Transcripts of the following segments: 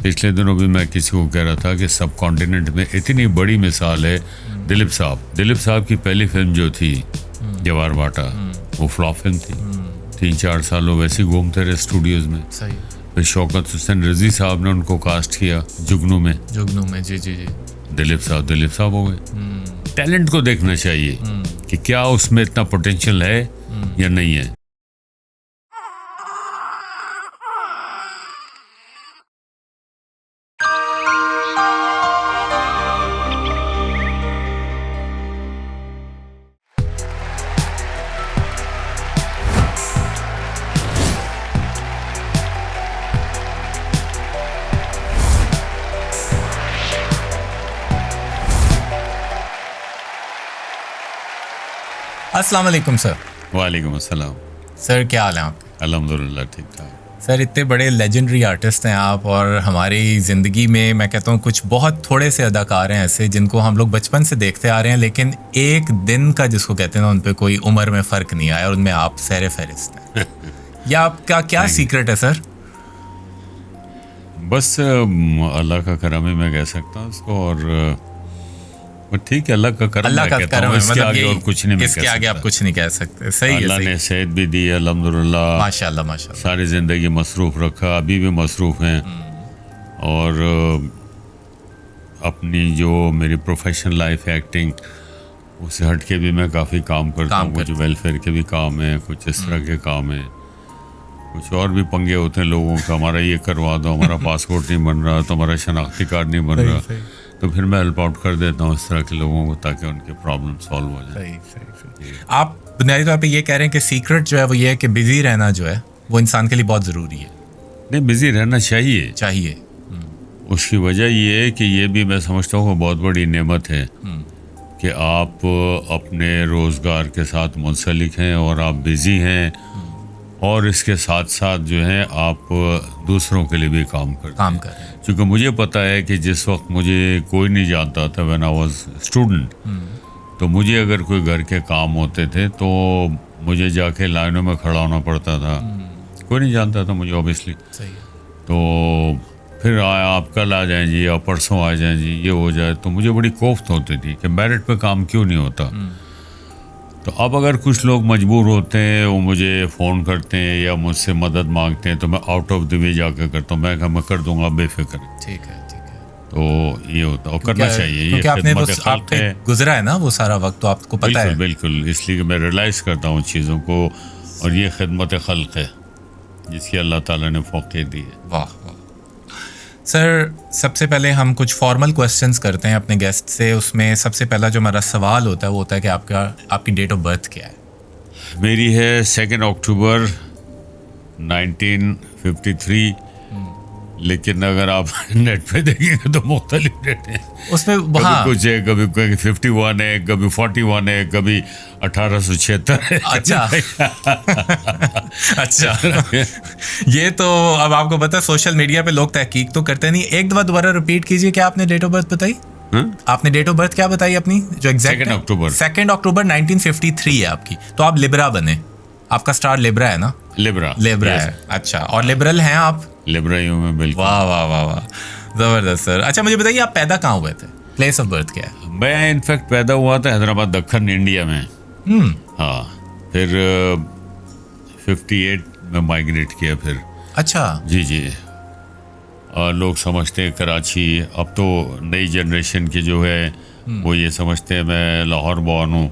पिछले दिनों भी मैं किसी को कह रहा था कि सब कॉन्टिनेंट में इतनी बड़ी मिसाल है। दिलीप साहब की पहली फिल्म जो थी जवार बाटा, वो फ्लॉप फिल्म थी। 3-4 साल वो वैसे ही घूमते रहे स्टूडियोज में। सही। फिर शौकत हुसैन रजी साहब ने उनको कास्ट किया जुगनू में। जी जी जी। दिलीप साहब हो गए। टैलेंट को देखना चाहिए कि क्या उसमें इतना पोटेंशियल है या नहीं है। अस्सलाम वालेकुम सर। वालेकुम अस्सलाम। सर क्या हाल है आपके? अल्हम्दुलिल्लाह ठीक ठाक। सर इतने बड़े लेजेंडरी आर्टिस्ट हैं आप, और हमारी ज़िंदगी में मैं कहता हूँ कुछ बहुत थोड़े से अदाकार हैं ऐसे जिनको हम लोग बचपन से देखते आ रहे हैं, लेकिन एक दिन का जिसको कहते हैं ना, उन पर कोई उम्र में फ़र्क नहीं आया, और उनमें आप सैर फहरिस्त हैं। या आपका क्या सीक्रेट है सर? बस अल्लाह का करम ही मैं कह सकता हूँ उसको, और ठीक है, अल्लाह का करम, अल्लाह का करम है, इसके आगे और कुछ नहीं, इसके आगे आप कुछ नहीं कह सकते। सही है, अल्लाह ने सेहत भी दी अल्हम्दुलिल्लाह, माशाल्लाह माशाल्लाह, सारी ज़िंदगी मसरूफ़ रखा, अभी भी मसरूफ़ हैं। और अपनी जो मेरी प्रोफेशनल लाइफ है एक्टिंग, उससे हट के भी मैं काफ़ी काम करता हूँ। कुछ वेलफेयर के भी काम है, कुछ इस तरह के काम है, कुछ और भी पंगे होते हैं लोगों का, हमारा ये करवा दो, हमारा पासपोर्ट नहीं बन रहा, तो हमारा शनाख्ती कार्ड नहीं बन रहा, तो फिर मैं हेल्प आउट कर देता हूँ इस तरह के लोगों को, ताकि उनके प्रॉब्लम सॉल्व हो जाए। सही। आप बुनियादी तौर पे ये कह रहे हैं कि सीक्रेट जो है वो ये है कि बिजी रहना जो है वो इंसान के लिए बहुत ज़रूरी है। नहीं, बिजी रहना चाहिए। उसकी वजह ये है कि ये भी मैं समझता हूँ बहुत बड़ी नेमत है कि आप अपने रोज़गार के साथ मुंसलिक हैं और आप बिज़ी हैं, और इसके साथ साथ जो है आप दूसरों के लिए भी काम कर रहे हैं। क्योंकि मुझे पता है कि जिस वक्त मुझे कोई नहीं जानता था, व्हेन आई वाज स्टूडेंट, तो मुझे अगर कोई घर के काम होते थे तो मुझे जाके लाइनों में खड़ा होना पड़ता था। कोई नहीं जानता था मुझे ऑब्वियसली। तो फिर आप कल आ जाएं जी, या परसों आ जाएं जी, ये हो जाए, तो मुझे बड़ी कोफ्त होती थी कि मेरिट पे काम क्यों नहीं होता। तो अब अगर कुछ लोग मजबूर होते हैं, वो मुझे फ़ोन करते हैं या मुझसे मदद मांगते हैं, तो मैं आउट ऑफ द वे जाकर करता हूँ। मैं कर दूंगा, बेफिक्र। ठीक है। तो ये होता है, और करना चाहिए। ये आपने आप पे गुजरा है ना वो सारा वक्त, तो आपको पता है। बिल्कुल, इसलिए मैं रियलाइज़ करता हूँ चीज़ों को, और ये खिदमत खल्क है जिसकी अल्लाह ताला ने फ़ौक़ियत दी है। वाह। सर सबसे पहले हम कुछ फॉर्मल क्वेश्चंस करते हैं अपने गेस्ट से। उसमें सबसे पहला जो हमारा सवाल होता है वो होता है कि आपकी डेट ऑफ बर्थ क्या है? मेरी है 2 अक्टूबर 1953, लेकिन अगर आप नेट पे देखेंगे तो मुख्तलिफ डेट है उसमें। कभी कुछ है, कभी 51 है, कभी 41 है, कभी 1876 है। अच्छा। ये तो अब आपको पता है सोशल मीडिया पे लोग तहकीक तो करते नहीं। एक दफा दोबारा रिपीट कीजिए, क्या आपने डेट ऑफ बर्थ बताई? आपने डेट ऑफ बर्थ क्या बताई अपनी, जो एग्जैक्ट? 2 अक्टूबर 1953 है आपकी। तो आप लिब्रा बने, आपका स्टार लिब्रा है ना? लिब्रा है। अच्छा, और लिबरल हैं आप? लिब्रा ही हूँ मैं, बिल्कुल। वाह, जबरदस्त सर। अच्छा मुझे बताइए, आप पैदा कहाँ हुए थे? प्लेस ऑफ बर्थ क्या है? मैं इनफैक्ट पैदा हुआ था हैदराबाद, दक्खन इंडिया में। हाँ, फिर 58 में माइग्रेट किया फिर। अच्छा। जी। लोग समझते हैं कराची, अब तो नई जनरेशन की जो है वो ये समझते हैं मैं लाहौर बॉर्न हूँ।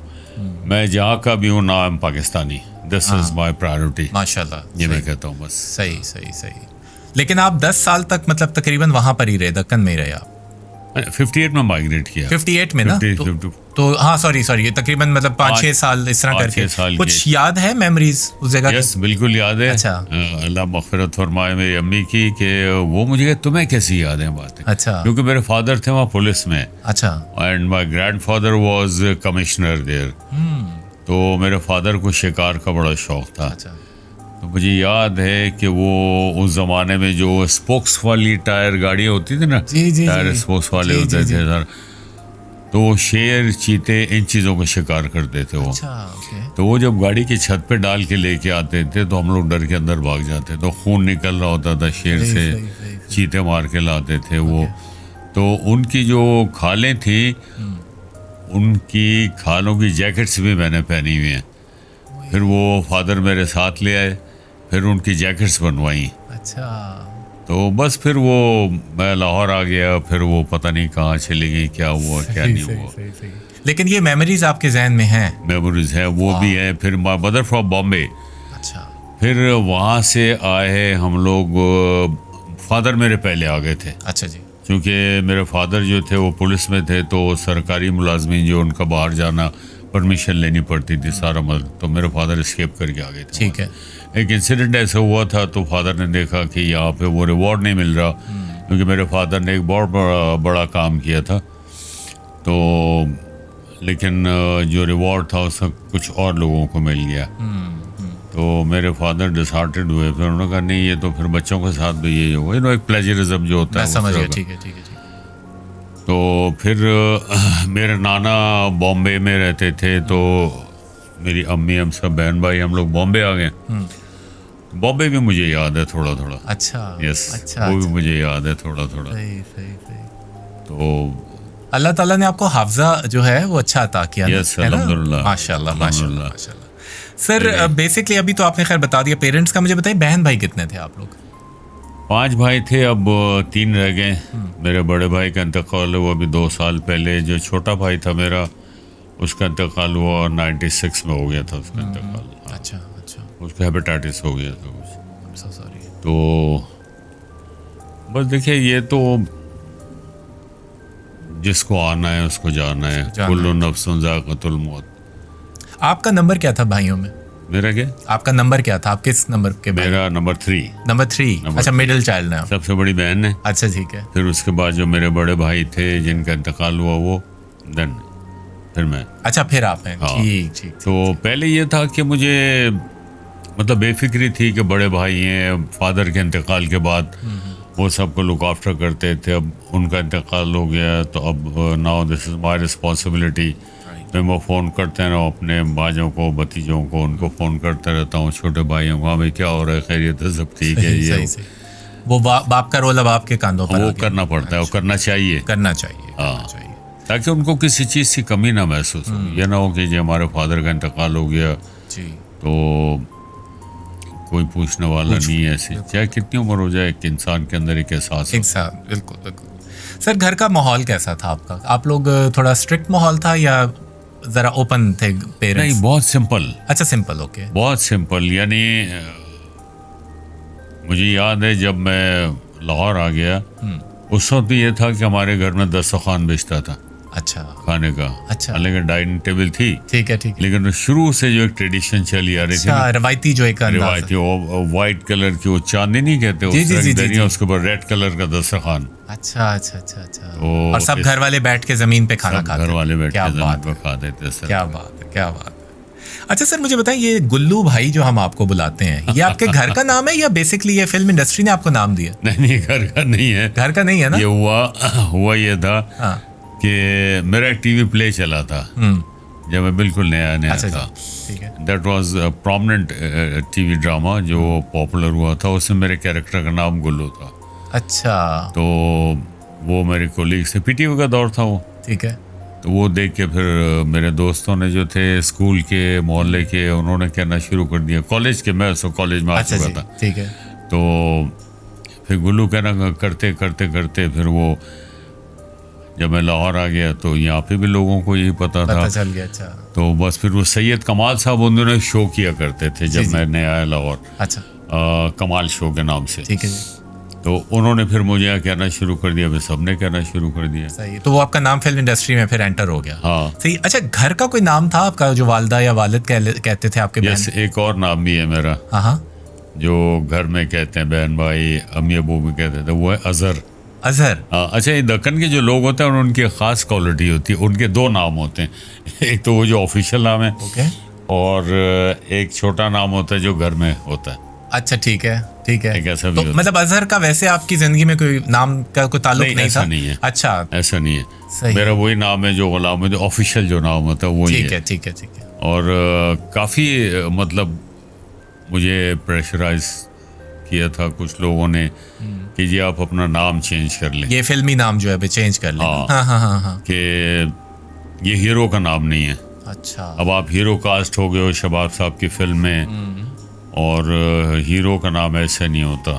मैं जहाँ का भी हूँ ना, Pakistani. This is my priority. माशाल्लाह, ये मैं कहता हूँ बस। सही। लेकिन आप 10 साल तक मतलब तकरीबन वहाँ पर ही रहे, दक्कन में ही रहे आप? 58 में माइग्रेट किया। 58 में ना? तो हाँ, सॉरी, तकरीबन मतलब 5-6 साल इस तरह करके। कुछ याद है मेमोरीज उस जगह? यस, बिल्कुल याद है। अच्छा। अल्लाह मग़फ़िरत फरमाए मेरी अम्मी की, कि वो मुझे तुम्हें कैसी याद है बातें। अच्छा। क्योंकि मेरे फादर थे वहाँ पुलिस में। अच्छा। And my grandfather was commissioner there. तो मेरे फादर को शिकार का बड़ा शौक था। अच्छा। तो मुझे याद है कि वो उस ज़माने में जो स्पोक्स वाली टायर गाड़ियाँ होती थी ना, टायर स्पोक्स वाले होते थे सर, तो वो शेर, चीते, इन चीज़ों का शिकार करते थे वो। अच्छा, ओके। तो वो जब गाड़ी की छत पे डाल के लेके आते थे तो हम लोग डर के अंदर भाग जाते, तो खून निकल रहा होता था शेर से, चीते मार के लाते थे वो। तो उनकी जो खालें थी, उनकी खालों की जैकेट्स भी मैंने पहनी हुई हैं। फिर वो फादर मेरे साथ ले आए, फिर उनकी जैकेट्स बनवाई। अच्छा। तो बस फिर वो मैं लाहौर आ गया, फिर वो पता नहीं कहाँ चली गई, क्या हुआ क्या नहीं हुआ। लेकिन ये मेमोरीज आपके जहन में हैं? मेमोरीज है, वो भी है। फिर माय मदर फ्रॉम बॉम्बे। अच्छा। फिर वहाँ से आए हम लोग, फादर मेरे पहले आ गए थे। अच्छा जी। क्योंकि मेरे फादर जो थे वो पुलिस में थे, तो सरकारी मुलाजमीन जो उनका बाहर जाना परमिशन लेनी पड़ती थी सारा मतलब, तो मेरे फादर एस्केप करके आ गए थे। ठीक है। एक इंसिडेंट ऐसा हुआ था, तो फादर ने देखा कि यहाँ पे वो रिवॉर्ड नहीं मिल रहा, क्योंकि मेरे फादर ने एक बहुत बड़ा काम किया था। तो लेकिन जो रिवॉर्ड था उसका कुछ और लोगों को मिल गया। तो मेरे फादर डिसहार्टेड हुए। फिर उन्होंने कहा नहीं, ये तो फिर बच्चों के साथ भी यही होगा, एक प्लेजरिज्म जो होता है। समझ गया। ठीक है, ठीक है। तो फिर मेरे नाना बॉम्बे में रहते थे, तो मेरी अम्मी, हम सब बहन भाई हम लोग बॉम्बे आ गए। बॉम्बे भी मुझे याद है थोड़ा थोड़ा। अच्छा। यस, अच्छा, वो भी मुझे याद है थोड़ा थोड़ा। सही। तो अल्लाह ताला ने आपको हाफजा जो है वो अच्छा अता किया। यस, अल्हम्दुलिल्लाह, माशाल्लाह माशाल्लाह। सर बेसिकली अभी तो आपने खैर बता दिया पेरेंट्स का, मुझे बताइए बहन भाई कितने थे आप लोग? 5 भाई थे, अब 3 रह गए। मेरे बड़े भाई का इंतकाल हुआ अभी 2 साल पहले। जो छोटा भाई था मेरा, उसका इंतकाल हुआ 96 में हो गया था उसका इंतकाल। अच्छा। उसको हेपेटाइटिस हो गया था कुछ। so sorry। तो बस देखिए, ये तो जिसको आना है उसको जाना है। कुल्लु नफ्सुन ज़ाइक़तुल मौत। आपका नंबर क्या था भाइयों में? मेरा क्या? आपका नंबर क्या था? आप किस नंबर के? मेरा नंबर 3। नंबर 3। अच्छा, मिडिल चाइल्ड है, सबसे बड़ी बहन है। अच्छा, ठीक है। फिर उसके बाद जो मेरे बड़े भाई थे जिनका इंतकाल हुआ, वो देन फिर मैं। अच्छा, फिर आप हैं। ठीक। तो पहले ये था कि मुझे मतलब बेफिक्री थी कि बड़े भाई हैं, फादर के इंतकाल के बाद वो सबको लुक आफ्टर करते थे। अब उनका इंतकाल हो गया, तो अब now this is my responsibility. तो मैं फ़ोन करते रहा अपने भाइयों को, भतीजों को, उनको फ़ोन करते रहता हूँ, छोटे भाइयों को, हाँ भाई क्या हो रहा है, खैरियत है, सब ठीक है। ये वो बाप का रोल अब आपके कंधों पर वो करना पड़ता है, वो करना चाहिए। हाँ, ताकि उनको किसी चीज़ की कमी ना महसूस हो। ये ना हो कि जी हमारे फादर का इंतकाल हो गया जी, तो कोई पूछने वाला नहीं है। ऐसी चाहे कितनी उम्र हो जाए, एक इंसान के अंदर एक एहसास। बिल्कुल। सर, घर का माहौल कैसा था आपका? आप लोग थोड़ा स्ट्रिक्ट माहौल था या जरा ओपन थे पेरेंट्स? नहीं, बहुत सिंपल। अच्छा, सिंपल, ओके। बहुत सिंपल। यानी मुझे याद है जब मैं लाहौर आ गया, उस वक्त ये था कि हमारे घर में दस्तरखान बिछता था। अच्छा। खाने का। अच्छा। लेकिन डाइनिंग टेबल थी। ठीक है। लेकिन शुरू से जो एक ट्रेडिशन चली आ रही थी, रवायती जो एक रवायती, वो व्हाइट कलर की, वो चांदी नहीं कहते, उसके ऊपर रेड कलर का दस्तरखान। अच्छा। और सब घर वाले बैठ के जमीन पे खाना खाते? घर वाले बैठ के जमीन पे खाते थे। क्या बात है। अच्छा सर, मुझे बताएं, ये गुल्लू भाई जो हम आपको बुलाते हैं, ये आपके घर का नाम है या बेसिकली ये फिल्म इंडस्ट्री ने आपको नाम दिया? नहीं, घर का नहीं है। घर का नहीं है ना? ये हुआ ये था कि मेरा एक टीवी प्ले चला था जब मैं बिल्कुल नया था। That was prominent TV drama जो पॉपुलर हुआ था। उसमें मेरे कैरेक्टर का नाम गुल्लू था। अच्छा। तो वो मेरे कोलीग से, पीटीयू का दौर था वो। ठीक है। तो वो देख के फिर मेरे दोस्तों ने जो थे स्कूल के, मोहल्ले के, उन्होंने कहना शुरू कर दिया। कॉलेज के, मैं उसको कॉलेज में आ चुका था। ठीक है। तो फिर गुल्लू कहना करते फिर वो जब मैं लाहौर आ गया तो यहाँ पे भी लोगों को यही पता चल गया। अच्छा। तो बस फिर वो सैयद कमाल साहब उन्होंने शो किया करते थे जब मैं नया आया लाहौर। अच्छा। कमाल शो के नाम से। ठीक है। तो उन्होंने फिर मुझे कहना शुरू कर दिया, फिर सबने कहना शुरू कर दिया। सही। तो वो आपका नाम फिल्म इंडस्ट्री में फिर एंटर हो गया। हाँ। सही। अच्छा, घर का कोई नाम था आपका जो वालिदा या वालिद कहते थे आपके? यस, एक और नाम भी है मेरा। हाँ। जो घर में कहते हैं बहन भाई, अम्मी अबू भी कहते थे, वो है अजहर। अच्छा, ये दक्कन के जो लोग होते हैं उनकी खास क्वालिटी होती है। उनके 2 नाम होते हैं। एक तो वो जो ऑफिशियल नाम है, ओके, और एक छोटा नाम होता है जो घर में होता है। अच्छा ठीक है ठीक है। एक ऐसा भी तो होता मतलब अजहर का वैसे आपकी जिंदगी में कोई नाम का कोई ताल्लुक नहीं ऐसा था? नहीं है। अच्छा ऐसा नहीं है, सही मेरा वही नाम है जो गुलाम है, ऑफिशियल जो नाम होता है वही ठीक है। है ठीक है ठीक है। और काफ़ी मतलब मुझे प्रेशराइज किया था कुछ लोगों ने कि जी आप अपना नाम चेंज कर लें, ये फिल्मी नाम जो है अभी चेंज कर लें। हाँ। हाँ हाँ हाँ हाँ। कि ये हीरो का नाम नहीं है, अच्छा अब आप हीरो कास्ट हो गए हो शबाब साहब की फिल्म में, और हीरो का नाम ऐसे नहीं होता।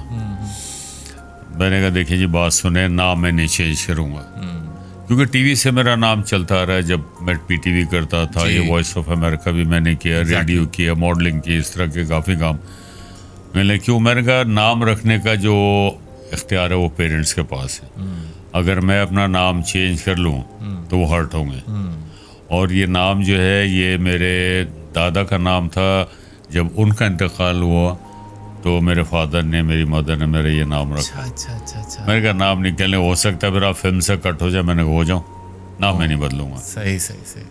मैंने कहा देखिए जी बात सुने, नाम मैं नहीं चेंज करूँगा, क्योंकि टीवी से मेरा नाम चलता रहा है। जब मैं पीटीवी करता था, ये वॉइस ऑफ अमेरिका भी मैंने किया, रेडियो किया, मॉडलिंग की, इस तरह के काफ़ी काम मैंने क्यों। मैंने कहा नाम रखने का जो इख्तियार है वो पेरेंट्स के पास है, अगर मैं अपना नाम चेंज कर लूँ तो वो हर्ट होंगे। और ये नाम जो है ये मेरे दादा का नाम था, जब उनका इंतकाल हुआ तो मेरे फादर ने, मेरी मदर ने मेरा ये नाम रखा। अच्छा अच्छा अच्छा। मैंने कहा नाम निकलने हो सकता है फिर आप फिल्म से कट हो जाए, मैंने हो जाऊँ, नाम मैं नहीं बदलूँगा। सही सही सही।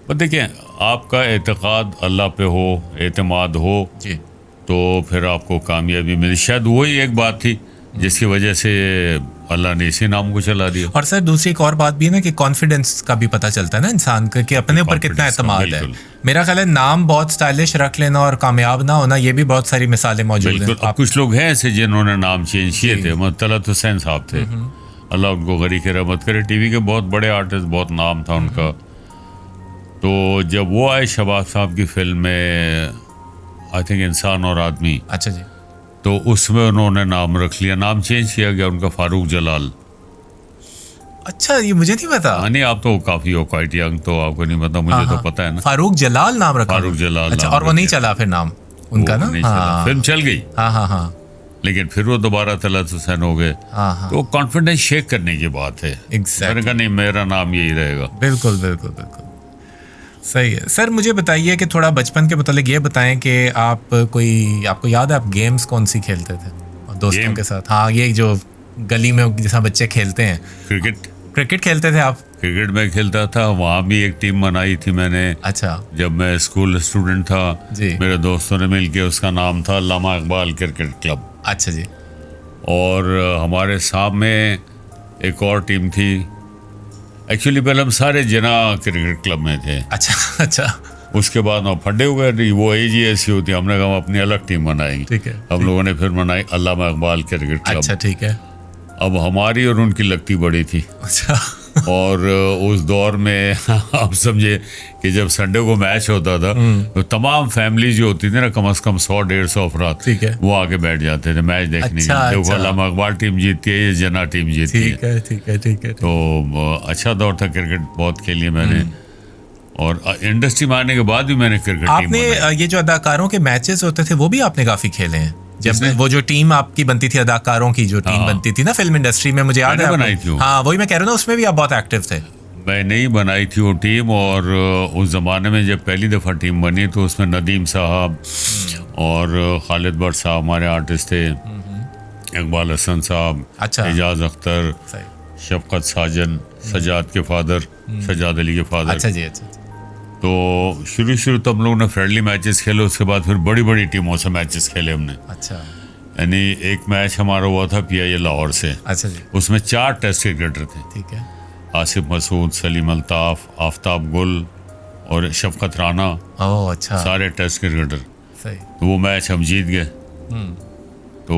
पर देखिए आपका एतकाद अल्लाह पे हो, एतमाद हो जी तो फिर आपको कामयाबी मिली। शायद वही एक बात थी जिसकी वजह से अल्लाह ने इसी नाम को चला दिया। और सर दूसरी एक और बात भी है ना कि कॉन्फिडेंस का भी पता चलता है ना इंसान का कि अपने ऊपर कितना Confidence का, एतमाद है। बिल्कुल। मेरा ख्याल है नाम बहुत स्टाइलिश रख लेना और कामयाब ना होना, ये भी बहुत सारी मिसालें मौजूद हैं। बिल्कुल। अब कुछ लोग हैं ऐसे जिन्होंने नाम चेंज किए थे, तलत हुसैन साहब थे, अल्लाह उनको गरी की रहमत करे, टीवी के बहुत बड़े आर्टिस्ट, बहुत नाम था उनका। तो जब वो आए शबाब साहब की फिल्म में, आई थिंक इंसान और आदमी, अच्छा जी। तो उसमें उन्होंने नाम रख लिया, नाम चेंज किया गया उनका फारूक जलाल। अच्छा ये मुझे नहीं पता। हाँ नहीं, आप तो काफी हो क्वाइट यंग, तो आपको नहीं पता, मुझे हाँ, तो हाँ। पता है ना। फारूक जलाल नाम रखा। फारूक जलाल अच्छा, नाम और वो रख नहीं दिया। चला फिर नाम उनका वो ना। नहीं चला। हाँ फिल्म चल गई, हाँ हाँ हाँ लेकिन फिर वो दोबारा तलत हुसैन हो गए। हाँ हाँ। तो कॉन्फिडेंस शेक करने की बात है। Exactly. मैंने कहा नहीं, मेरा नाम यही रहेगा। बिल्कुल बिल्कुल बिल्कुल सही है। सर मुझे बताइए कि थोड़ा बचपन के मतलब ये बताएं कि आप कोई, आपको याद है आप गेम्स कौन सी खेलते थे और दोस्तों गेम? के साथ? हाँ ये जो गली में जैसा बच्चे खेलते हैं। क्रिकेट, क्रिकेट खेलते थे आप? क्रिकेट में खेलता था, वहाँ भी एक टीम बनाई थी मैंने। अच्छा जब मैं स्कूल स्टूडेंट था, जी। मेरे दोस्तों ने मिलके, उसका नाम था अल्लामा इकबाल क्रिकेट क्लब। अच्छा जी। और हमारे सामने एक और टीम थी। एक्चुअली पहले हम सारे जना क्रिकेट क्लब में थे। अच्छा अच्छा उसके बाद हम फंडे हुए, वो एज ही ऐसी होती है, हमने कहा हम अपनी अलग टीम बनाएंगे। ठीक है। हम लोगों ने फिर बनाई अल्लामा इकबाल क्रिकेट क्लब। अच्छा ठीक है। अब हमारी और उनकी लगती बड़ी थी। अच्छा और उस दौर में आप समझे कि जब संडे को मैच होता था तो तमाम फैमिली जो होती थी ना, कम से कम 100-150 अफराद, ठीक है। वो आके बैठ जाते थे मैच देखने। अच्छा, देखो अच्छा। अल्लामा इकबाल टीम जीतती है, ये जना टीम जीतती है। ठीक है ठीक है ठीक है। तो अच्छा दौर था, क्रिकेट बहुत खेली है मैंने। और इंडस्ट्री में आने के बाद भी मैंने क्रिकेट टीम आपने बनाई। ये जो अदाकारों के मैचेस होते थे वो भी आपने काफी खेले हैं? जब जिसमें? वो जो टीम आपकी बनती थी, अदाकारों की जो टीम हाँ। बनती थी ना फिल्म इंडस्ट्री में, मुझे याद मैंने है आपको। बनाई थी वो। हाँ वही मैं कह रहा हूँ ना, उसमें भी आप बहुत एक्टिव थे। मैंने ही बनाई थी वो टीम। और उस ज़माने में जब पहली दफ़ा टीम बनी तो उसमें नदीम साहब और खालिद भट्ट साहब हमारे आर्टिस्ट थे, इकबाल हसन साहब, अच्छा। एजाज अख्तर, सही। शफकत साजन, सजाद के फादर, सजाद अली के फादर। अच्छा जी अच्छा। तो शुरू तो हम लोगों ने फ्रेंडली मैचेस खेले, उसके बाद फिर बड़ी बड़ी टीमों से मैचेस खेले हमने। अच्छा यानी एक मैच हमारा हुआ था PIA लाहौर से, अच्छा जी उसमें 4 टेस्ट क्रिकेटर थे, ठीक है। आसिफ मसूद, सलीम अल्ताफ, आफ्ताब गुल और शफकत राना, ओह अच्छा। सारे टेस्ट क्रिकेटर। सही। तो वो मैच हम जीत गए। तो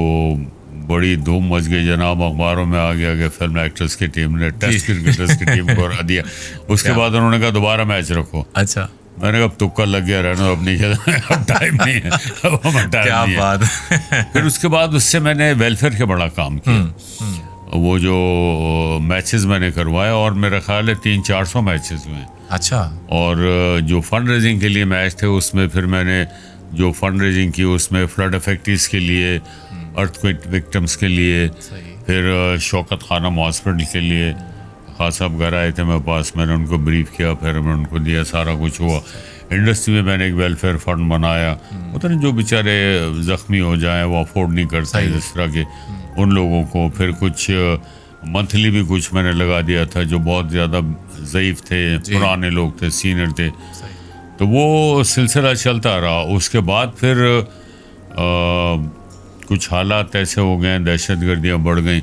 बड़ी धूम मच गई जनाब, अखबारों में आ गया कि फिल्म एक्टर्स की टीम ने टेस्ट क्रिकेटर्स की टीम को हरा दिया। उसके बाद उन्होंने कहा दोबारा मैच रखो। अच्छा मैंने कहा अब तुक्का लग गया, रहना अब नहीं खेला, अब टाइम नहीं है, अब हमें टाइम क्या नहीं है। बात। फिर उसके बाद उससे मैंने वेलफेयर के बड़ा काम किया। वो जो मैचेस मैंने करवाए, और मेरा ख्याल है 300-400 मैचेस हुए। अच्छा और जो फंड रेजिंग के लिए मैच थे उसमें फिर मैंने जो फंड रेजिंग की उसमें फ्लड अफेक्टीज के लिए, अर्थक्वेक विक्टिम्स के लिए, सही। फिर शौकत खानम हॉस्पिटल के लिए खास साहब घर आए थे मेरे पास, मैंने उनको ब्रीफ किया, फिर मैं उनको दिया, सारा कुछ हुआ। इंडस्ट्री में मैंने एक वेलफेयर फंड बनाया, पता नहीं जो बेचारे ज़ख्मी हो जाएं, वो अफोर्ड नहीं कर सकते इस तरह के, उन लोगों को। फिर कुछ मंथली भी कुछ मैंने लगा दिया था जो बहुत ज़्यादा ज़ईफ़ थे, पुराने लोग थे, सीनियर थे। तो वो सिलसिला चलता रहा। उसके बाद फिर कुछ हालात ऐसे हो गए, दहशत गर्दियाँ बढ़ गई,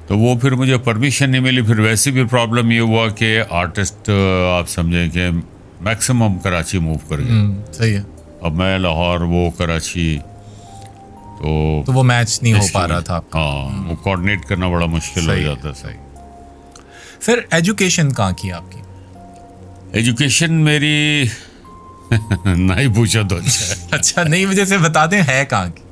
तो वो फिर मुझे परमिशन नहीं मिली। फिर वैसे भी प्रॉब्लम ये हुआ कि आर्टिस्ट आप समझें कि मैक्सिमम कराची मूव कर गए। सही है। अब मैं लाहौर, वो कराची, तो वो मैच नहीं हो पा रहा था आपका। हाँ, वो कोऑर्डिनेट करना बड़ा मुश्किल हो जाता था। फिर एजुकेशन कहाँ की आपकी? एजुकेशन मेरी ना ही पूछो तो अच्छा। अच्छा, नहीं मुझे से बता दें है कहाँ की,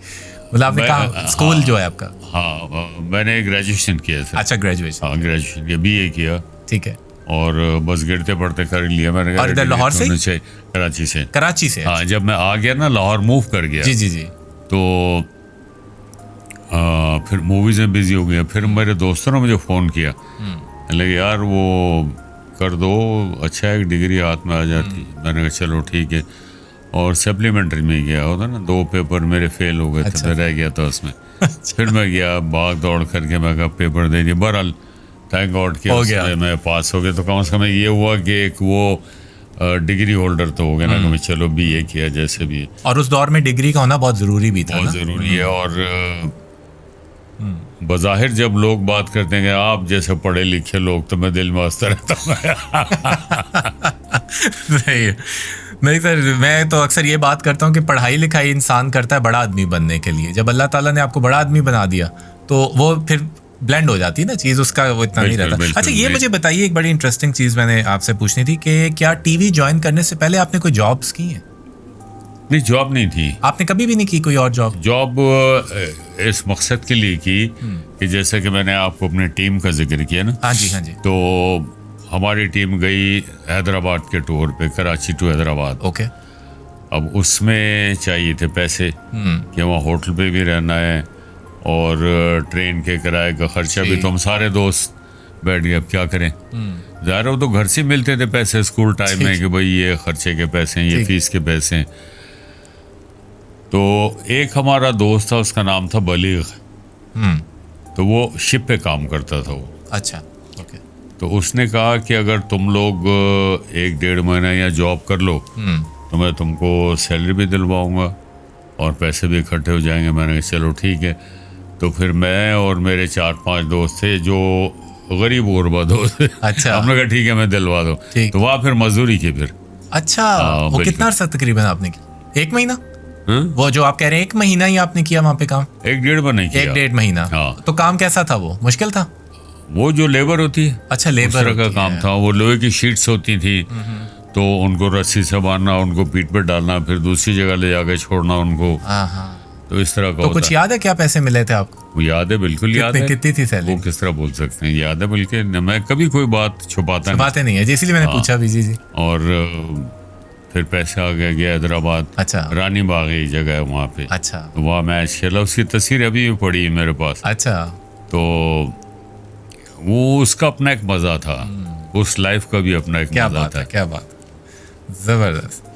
मतलब आपने कहाँ स्कूल जो है आपका? हाँ, मैंने ग्रेजुएशन किया सर। अच्छा, ग्रेजुएशन। हाँ, ग्रेजुएशन किया, बीए किया। ठीक है। और बस गिरते पढ़ते कर लिया मैंने। और इधर लाहौर से? कराची से। कराची से? हाँ, जब मैं आ गया ना, लाहौर मूव कर गया। जी जी जी। तो फिर मूवीज में बिजी हो गया। फिर मेरे दोस्तों ने मुझे फ़ोन किया, लगे यार वो कर दो, अच्छा है, एक डिग्री हाथ में आ जाती। मैंने कहा चलो ठीक है। और सप्लीमेंट्री में गया होता ना, 2 पेपर मेरे फेल हो गए थे, मैं रह गया था उसमें। फिर मैं गया भाग दौड़ करके, मैं कहा पेपर दे दिया। बहरहाल थैंक गॉड कि उसमें मैं पास हो गया। तो कम से कम ये हुआ कि एक वो डिग्री होल्डर तो हो गया ना, कि मैं चलो बीए किया जैसे भी। और उस दौर में डिग्री का होना बहुत ज़रूरी भी था। बहुत ज़रूरी है। और बज़ाहिर जब लोग बात करते हैं कि आप जैसे पढ़े लिखे लोग, तो मैं दिल में हंसता रहता हूँ। नहीं सर, मैं तो अक्सर ये बात करता हूँ कि पढ़ाई लिखाई इंसान करता है बड़ा आदमी बनने के लिए। जब अल्लाह ताला ने आपको बड़ा आदमी बना दिया तो वो फिर ब्लेंड हो जाती है ना चीज़, उसका वो इतना नहीं रहता। अच्छा, ये मुझे बताइए, एक बड़ी इंटरेस्टिंग चीज़ मैंने आपसे पूछनी थी कि क्या टीवी ज्वाइन करने से पहले आपने कोई जॉब्स की हैं? नहीं, जॉब नहीं थी। आपने कभी भी नहीं की कोई और जॉब? जॉब इस मकसद के लिए की कि जैसे कि मैंने आपको अपनी टीम का जिक्र किया ना। हाँ जी, हाँ जी। तो हमारी टीम गई हैदराबाद के टूर पे, कराची टू हैदराबाद। ओके। अब उसमें चाहिए थे पैसे कि वहाँ होटल पे भी रहना है और ट्रेन के किराए का खर्चा भी। तो हम सारे दोस्त बैठ गए, अब क्या करें। ज़ाहिर हो तो घर से मिलते थे पैसे स्कूल टाइम में कि भाई ये खर्चे के पैसे हैं, ये फीस के पैसे हैं। तो एक हमारा दोस्त था, उसका नाम था बलीग। तो वो शिप पे काम करता था वो। अच्छा, ओके। तो उसने कहा कि अगर तुम लोग 1-1.5 महीना या जॉब कर लो तो मैं तुमको सैलरी भी दिलवाऊंगा और पैसे भी इकट्ठे हो जाएंगे। मैंने कहा चलो ठीक है। तो फिर मैं और मेरे 4-5 दोस्त थे जो गरीब गुरबा दोस्त। अच्छा। हमने कहा ठीक है, मैं दिलवा दो। तो वहाँ फिर मजदूरी की फिर। अच्छा, वो कितना अर्सा तकरीबन आपने किया? 1 महीना? वो जो आप कह रहे हैं 1 महीना ही आपने किया वहाँ पे काम? 1-1.5 महीना किया। 1-1.5 महीना। हाँ। तो काम कैसा था? वो मुश्किल था? वो जो लेबर होती है, अच्छा, लेबर का काम था। वो लोहे की शीट्स होती थी, तो उनको रस्सी से बांधना, उनको पीठ पे डालना, फिर दूसरी जगह ले जाकर छोड़ना उनको। तो इस तरह का। तो कुछ याद है क्या पैसे मिले थे आपको? याद है, बिल्कुल याद है। कितनी थी सैलरी? वो किस तरह बोल सकते हैं, याद है। बल्कि मैं कभी कोई बात छुपाते नहीं है, इसलिए मैंने पूछा भी। जी। और फिर पैसे आ गया हैदराबाद। अच्छा। रानी बाग एक जगह है वहाँ पे। अच्छा। तो वहाँ मैच खेला, उसकी तस्वीर अभी भी पड़ी है मेरे पास। अच्छा। तो वो उसका अपना एक मजा था, उस लाइफ का भी अपना एक मजा था। क्या बात, जबरदस्त।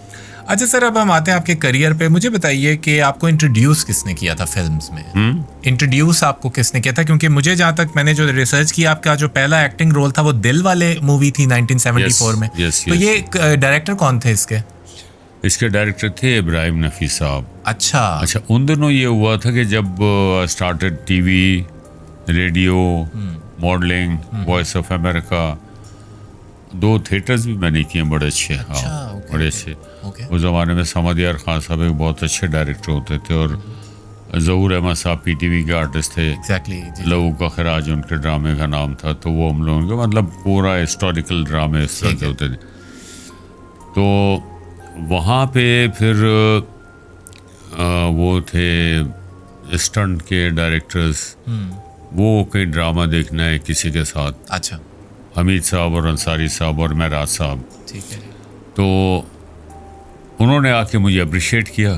अच्छा सर, अब हम आते हैं आपके करियर पे। मुझे बताइए कि आपको इंट्रोड्यूस किसने किया था फिल्म्स में? इंट्रोड्यूस आपको किसने किया था? क्योंकि मुझे जहाँ तक मैंने जो रिसर्च किया, आपका जो पहला एक्टिंग रोल था वो दिल वाले मूवी थी 1974 में। तो ये डायरेक्टर कौन थे इसके? इसके डायरेक्टर थे इब्राहिम नफी साहब। अच्छा, उन दिनों ये हुआ था कि जब started TV, radio, modelling, voice of America, 2 theatres भी मैंने किए बड़े अच्छे। हाँ, बड़े अच्छे। उस ज़माने में समद यार खान साहब एक बहुत अच्छे डायरेक्टर होते थे और ज़हूर अहमद साहब पीटीवी के आर्टिस्ट थे। लहू का खराज उनके ड्रामे का नाम था। तो वो हम लोगों के मतलब पूरा हिस्टोरिकल ड्रामे इस तरह के होते थे। तो वहाँ पे फिर वो थे स्टंट के डायरेक्टर्स, वो कहीं ड्रामा देखना है किसी के साथ। अच्छा। हमीद साहब और अंसारी साहब और महराज साहब। ठीक है। तो उन्होंने आके मुझे अप्रिशिएट किया,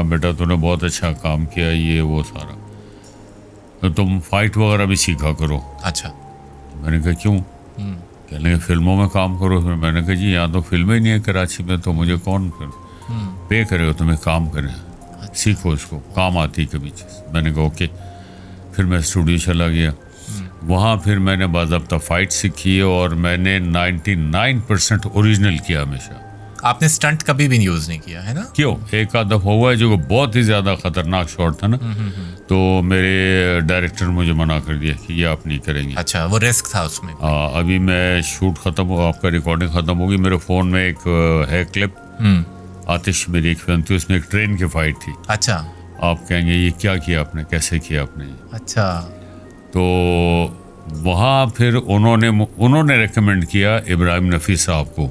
बेटा तूने बहुत अच्छा काम किया, ये वो सारा, तो तुम फाइट वगैरह भी सीखा करो। अच्छा। मैंने कहा क्यों? कहने लगे फिल्मों में काम करो। फिर मैंने कहा जी यहाँ तो फिल्में ही नहीं है कराची में, तो मुझे कौन फिर पे करेगा? तुम्हें काम करें, सीखो इसको, काम आती कभी चीज़। मैंने कहा ओके। फिर मैं स्टूडियो चला गया। वहाँ फिर मैंने बाज़ाब्ता फ़ाइट सीखी और मैंने 99% ओरिजिनल किया हमेशा। आपने स्टंट कभी भी यूज नहीं किया है ना? क्यों, एक आध दफा हुआ है जो बहुत ही ज्यादा खतरनाक शॉट था ना, तो मेरे डायरेक्टर ने मुझे मना कर दिया कि ये आप नहीं करेंगे। अच्छा, वो रिस्क था उसमें। अभी मैं शूट खत्म हो, आपका रिकॉर्डिंग खत्म होगी, मेरे फोन में एक है क्लिप, आतिश मेरी एक फिल्म थी, उसमें एक ट्रेन की फाइट थी। अच्छा। आप कहेंगे ये क्या किया आपने, कैसे किया आपने? अच्छा। तो वहाँ फिर उन्होंने रेकमेंड किया इब्राहिम नफ़ी साहब को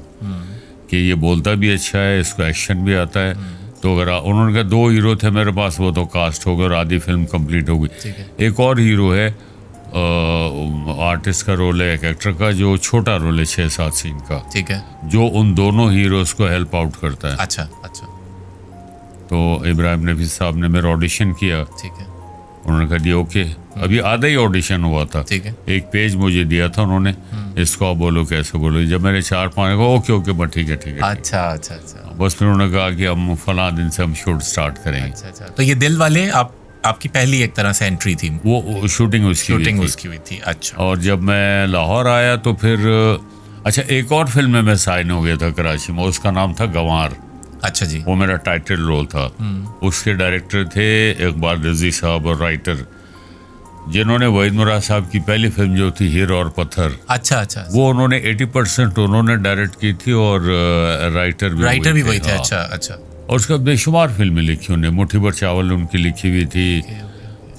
कि ये बोलता भी अच्छा है, इसको एक्शन भी आता है। तो अगर उन्होंने कहा 2 हीरो थे मेरे पास, वो तो कास्ट हो गए और आधी फिल्म कंप्लीट हो गई। एक और हीरो है, आर्टिस्ट का रोल है, एक एक्टर का, जो छोटा रोल है 6-7 सीन का, ठीक है, जो उन दोनों हीरोज को हेल्प आउट करता है। अच्छा अच्छा। तो इब्राहिम नफ़ी साहब ने मेरा ऑडिशन किया, ठीक है, उन्होंने कहा दिया ओके। अभी आधा ही ऑडिशन हुआ था, ठीक है, एक पेज मुझे दिया था उन्होंने, इसको आप बोलो कैसे बोलो। जब मैंने 4-5 को ओके ओके बस ठीक है ठीक है, अच्छा अच्छा अच्छा, बस फिर उन्होंने कहा कि हम फलां दिन से हम शूट स्टार्ट करेंगे। अच्छा अच्छा। तो ये दिल वाले आपकी पहली एक तरह से एंट्री थी? वो शूटिंग उसकी हुई थी। अच्छा। और जब मैं लाहौर आया तो फिर अच्छा एक और फिल्म में मैं साइन हो गया था कराची में, उसका नाम था गंवार। अच्छा जी। वो मेरा टाइटल रोल था। उसके डायरेक्टर थे इकबाल रजी साहब और राइटर, जिन्होंने वहीद मुराद साहब की पहली फिल्म जो थी हीर और पत्थर, अच्छा अच्छा, वो उन्होंने 80% उन्होंने डायरेक्ट की थी और राइटर भी वही थे। अच्छा अच्छा। और उसका बेशुमार फिल्में लिखी उन्हें, मुट्ठी भर चावल उनकी लिखी हुई थी,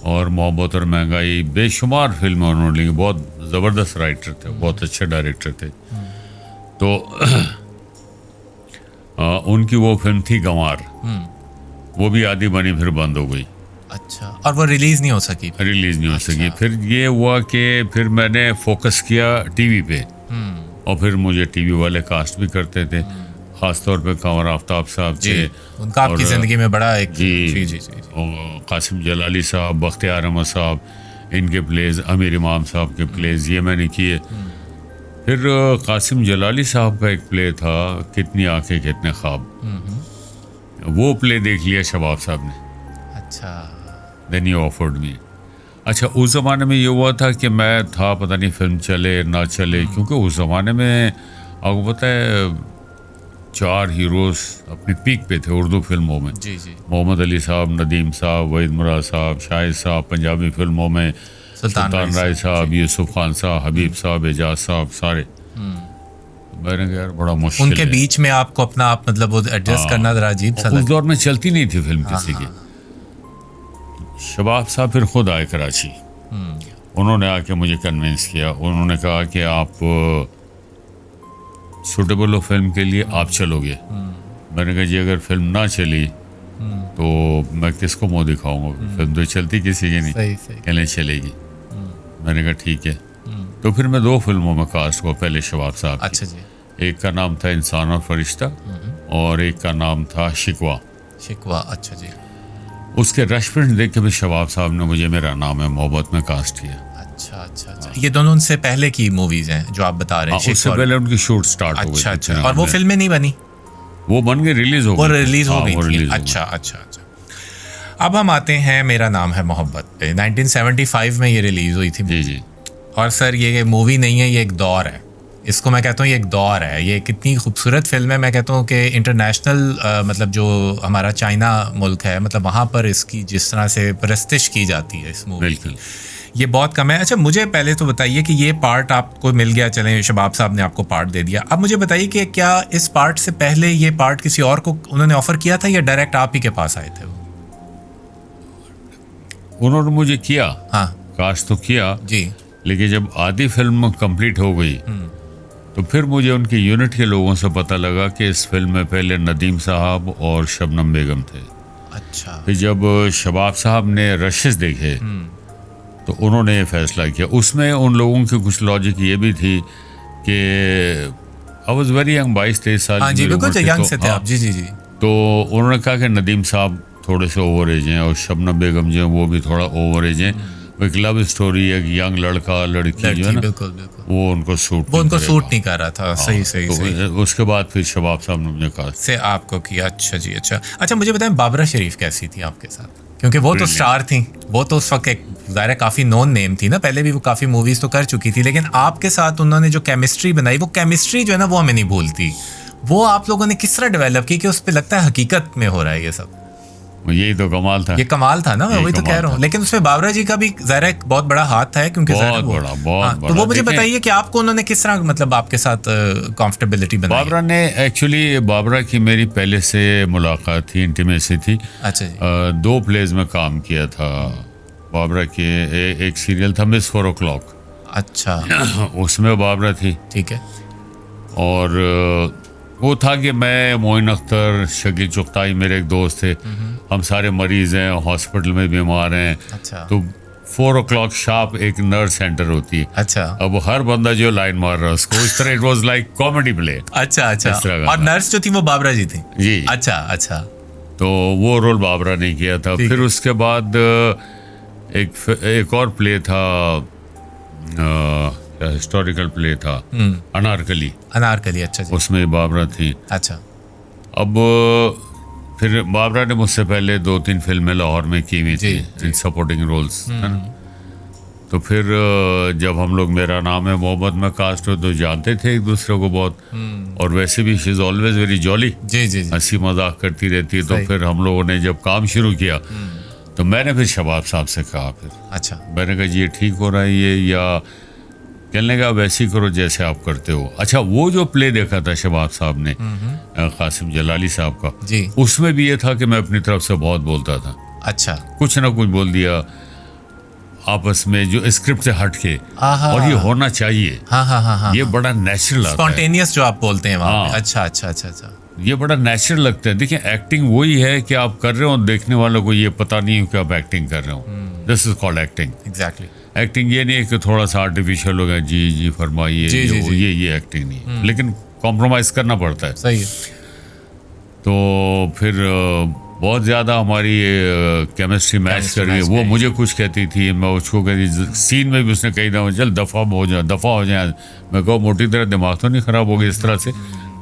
और मोहब्बत और महंगाई, बेशुमार फिल्में उन्होंने लिखी। बहुत ज़बरदस्त राइटर थे, बहुत अच्छे डायरेक्टर थे। तो उनकी वो फिल्म थी गंवार, वो भी आधी बनी फिर बंद हो गई। अच्छा, और वो रिलीज नहीं हो सकी? रिलीज नहीं हो सकी। फिर ये हुआ कि फिर मैंने फोकस किया टीवी पे, और फिर मुझे टीवी वाले कास्ट भी करते थे, खासतौर पे कंवर आफ्ताब साहब थे, उनका आपकी जिंदगी में बड़ा एक जी, और कासिम जलाली साहब, बख्तियार अहमद साहब, इनके प्लेज, अमीर इमाम साहब के प्लेज ये मैंने किए। फिर कासिम जलाली साहब का एक प्ले था, कितनी आंखें कितने ख्वाब, वो प्ले देख लिया शबाब साहब ने। अच्छा। Then he offered me. अच्छा, उस ज़माने में ये हुआ था कि मैं था, पता नहीं फिल्म चले ना चले, क्योंकि उस ज़माने में आपको पता है 4 हीरोज़ अपनी पीक पे थे उर्दू फिल्मों में। जी जी। मोहम्मद अली साहब, नदीम साहब, वहीद मुराद साहब, शाहिद साहब पंजाबी फिल्मों में, सुल्तान राय साहब, यूसुफ खान साहब, हबीब साहब, एजाज साहब, सारे। मैंने कहा यार बड़ा मुश्किल उनके बीच में आपको अपना आप मतलब वो एडजस्ट करना जरा अजीब सा। उस दौर में चलती नहीं थी फिल्म किसी की। शबाब साहब फिर खुद आए कराची, उन्होंने आके मुझे कन्विंस किया, उन्होंने कहा कि आप सूटेबल हो फिल्म के लिए, आप चलोगे। मैंने कहा जी अगर फिल्म ना चली तो मैं किसको मुँह दिखाऊंगा, फिल्म तो चलती किसी की नहीं, कहने चलेगी। मैंने कहा ठीक है। तो फिर मैं 2 फिल्मों में कास्ट हुआ, पहले शबाब साहब। अच्छा जी। एक का नाम था इंसान और फरिश्ता, और एक का नाम था शिकवा। शिकवा, अच्छा जी। उसके रश प्रिंट देख के भी शबाब साहब ने मुझे मेरा नाम है मोहब्बत में कास्ट किया। अच्छा अच्छा अच्छा। ये दोनों उनसे पहले की मूवीज हैं जो आप बता रहे हैं? उससे पहले उनकी शूट स्टार्ट हो गई। अच्छा अच्छा। और वो फिल्में नहीं बनी? वो बन गई, रिलीज हो गई। वो रिलीज हो गई। अच्छा अच्छा अच्छा। अब हम आते हैं मेरा नाम है मोहब्बत पे। 1975 में ये रिलीज हुई थी। जी जी। और सर ये मूवी नहीं है, ये एक दौर है, इसको मैं कहता हूँ ये एक दौर है। ये कितनी खूबसूरत फिल्म है, मैं कहता हूँ कि इंटरनेशनल मतलब जो हमारा चाइना मुल्क है, मतलब वहाँ पर इसकी जिस तरह से परस्तिश की जाती है इस मूवी की, ये बहुत कम है। अच्छा, मुझे पहले तो बताइए कि ये पार्ट आपको मिल गया, चलें शबाब साहब ने आपको पार्ट दे दिया, अब मुझे बताइए कि क्या इस पार्ट से पहले ये पार्ट किसी और को उन्होंने ऑफर किया था या डायरेक्ट आप ही के पास आए थे? उन्होंने मुझे किया, हाँ कास्ट तो किया जी, लेकिन जब आधी फिल्म कंप्लीट हो गई तो फिर मुझे उनके यूनिट के लोगों से पता लगा कि इस फिल्म में पहले नदीम साहब और शबनम बेगम थे। अच्छा। फिर जब शबाब साहब ने रशेस देखे तो उन्होंने ये फैसला किया। उसमें उन लोगों की कुछ लॉजिक ये भी थी कि आई वाज वेरी यंग, 22-23 साल। हाँ जी, बिल्कुल यंग से थे आप। जी जी जी। तो उन्होंने कहा कि नदीम साहब थोड़े से ओवर एज हैं और शबनम बेगम जो है वो भी थोड़ा ओवर एज हैं। एक लव स्टोरी, एक यंग लड़का लड़की जो है ना, बिल्कुल बिल्कुल, वो उनको सूट नहीं कर रहा था। सही सही तो सही। उसके बाद फिर शबाब साहब ने मुझे कहा से आपको किया। अच्छा जी। अच्छा अच्छा, मुझे बताएं बाबरा शरीफ कैसी थी आपके साथ? क्योंकि वो तो स्टार थी, वो तो उस वक्त एक ज़ाहिर काफ़ी नोन नेम थी ना, पहले भी वो काफ़ी मूवीज़ तो कर चुकी थी, लेकिन आपके साथ उन्होंने जो केमिस्ट्री बनाई, वो केमिस्ट्री जो है ना वो हमें नहीं भूलती। वो आप लोगों ने किस तरह डेवलप की कि उस पे लगता है हकीकत में हो रहा है ये सब? यही तो कमाल था। ये कमाल था ना, मैं वही तो कह रहा हूँ। लेकिन उसमें बाबरा जी का भी ज़ाहिर एक बहुत बड़ा हाथ था, क्योंकि बहुत बड़ा। तो वो मुझे बताइए कि आपको उन्होंने किस तरह मतलब आपके साथ कंफर्टेबिलिटी बनाई? बाबरा ने एक्चुअली, बाबरा की मेरी पहले से मुलाकात थी, इंटीमेसी थी। अच्छा जी। 2 प्लेज में काम किया था बाबरा के। एक सीरियल था मिस 4 o'clock। अच्छा। उसमें बाबरा थी। ठीक है। और वो था कि मैं, मोइन अख्तर, शकील चुगताई मेरे एक दोस्त थे, हम सारे मरीज हैं, हॉस्पिटल में बीमार हैं। अच्छा। तो 4 o'clock शार्प एक नर्स सेंटर होती है। अच्छा। अब हर बंदा जो लाइन मार रहा है उसको, इस तरह it was like comedy play. अच्छा अच्छा। और नर्स जो थी वो बाबरा जी थी? जी। अच्छा अच्छा। तो वो रोल बाबरा ने किया था। फिर उसके बाद एक और प्ले था, हिस्टोरिकल प्ले था, अनारकली। अनारकली, अच्छा जी। उसमें बाबरा थी। अच्छा। अब फिर बाबरा ने मुझसे पहले 2-3 फिल्में लाहौर में की हुई थी इन सपोर्टिंग रोल्स, है ना। तो फिर जब हम लोग मेरा नाम है मोहम्मद में कास्ट हो तो जानते थे एक दूसरे को बहुत। और वैसे भी she is always very jolly, जी जी, हंसी मजाक करती रहती है। तो फिर हम लोगों ने जब काम शुरू किया तो मैंने फिर शबाब साहब से कहा, फिर अच्छा, मैंने कहा जी ये ठीक हो रहा है ये, या कहने का वैसे ही करो जैसे आप करते हो। अच्छा, वो जो प्ले देखा था शबाब साहब ने, कासिम जलाली साहब का जी, उसमें भी ये था कि मैं अपनी तरफ से बहुत बोलता था। अच्छा, कुछ ना कुछ बोल दिया आपस में जो स्क्रिप्ट से हट के, और ये होना चाहिए। हाँ हाँ हाँ हाँ, ये बड़ा नेचुरल आता है, स्पॉन्टेनियस जो आप बोलते हैं वहाँ पे। अच्छा अच्छा अच्छा अच्छा, ये बड़ा नेचुरल लगता है। देखिए एक्टिंग वही है कि आप कर रहे हो, देखने वालों को ये पता नहीं है कि आप एक्टिंग कर रहे हो। This is called acting. Exactly. Acting ये नहीं है कि थोड़ा सा आर्टिफिशियल हो गया, जी जी फरमाइए, ये एक्टिंग नहीं है। लेकिन कॉम्प्रोमाइज करना पड़ता है। सही है। तो फिर बहुत ज़्यादा हमारी केमिस्ट्री मैच कर रही है। वो मुझे कुछ कहती थी, मैं उसको कहती, सीन में भी उसने कही था चल दफ़ा हो जाए। मैं कहूँ मोटी तरह दिमाग तो नहीं ख़राब हो गया इस तरह से,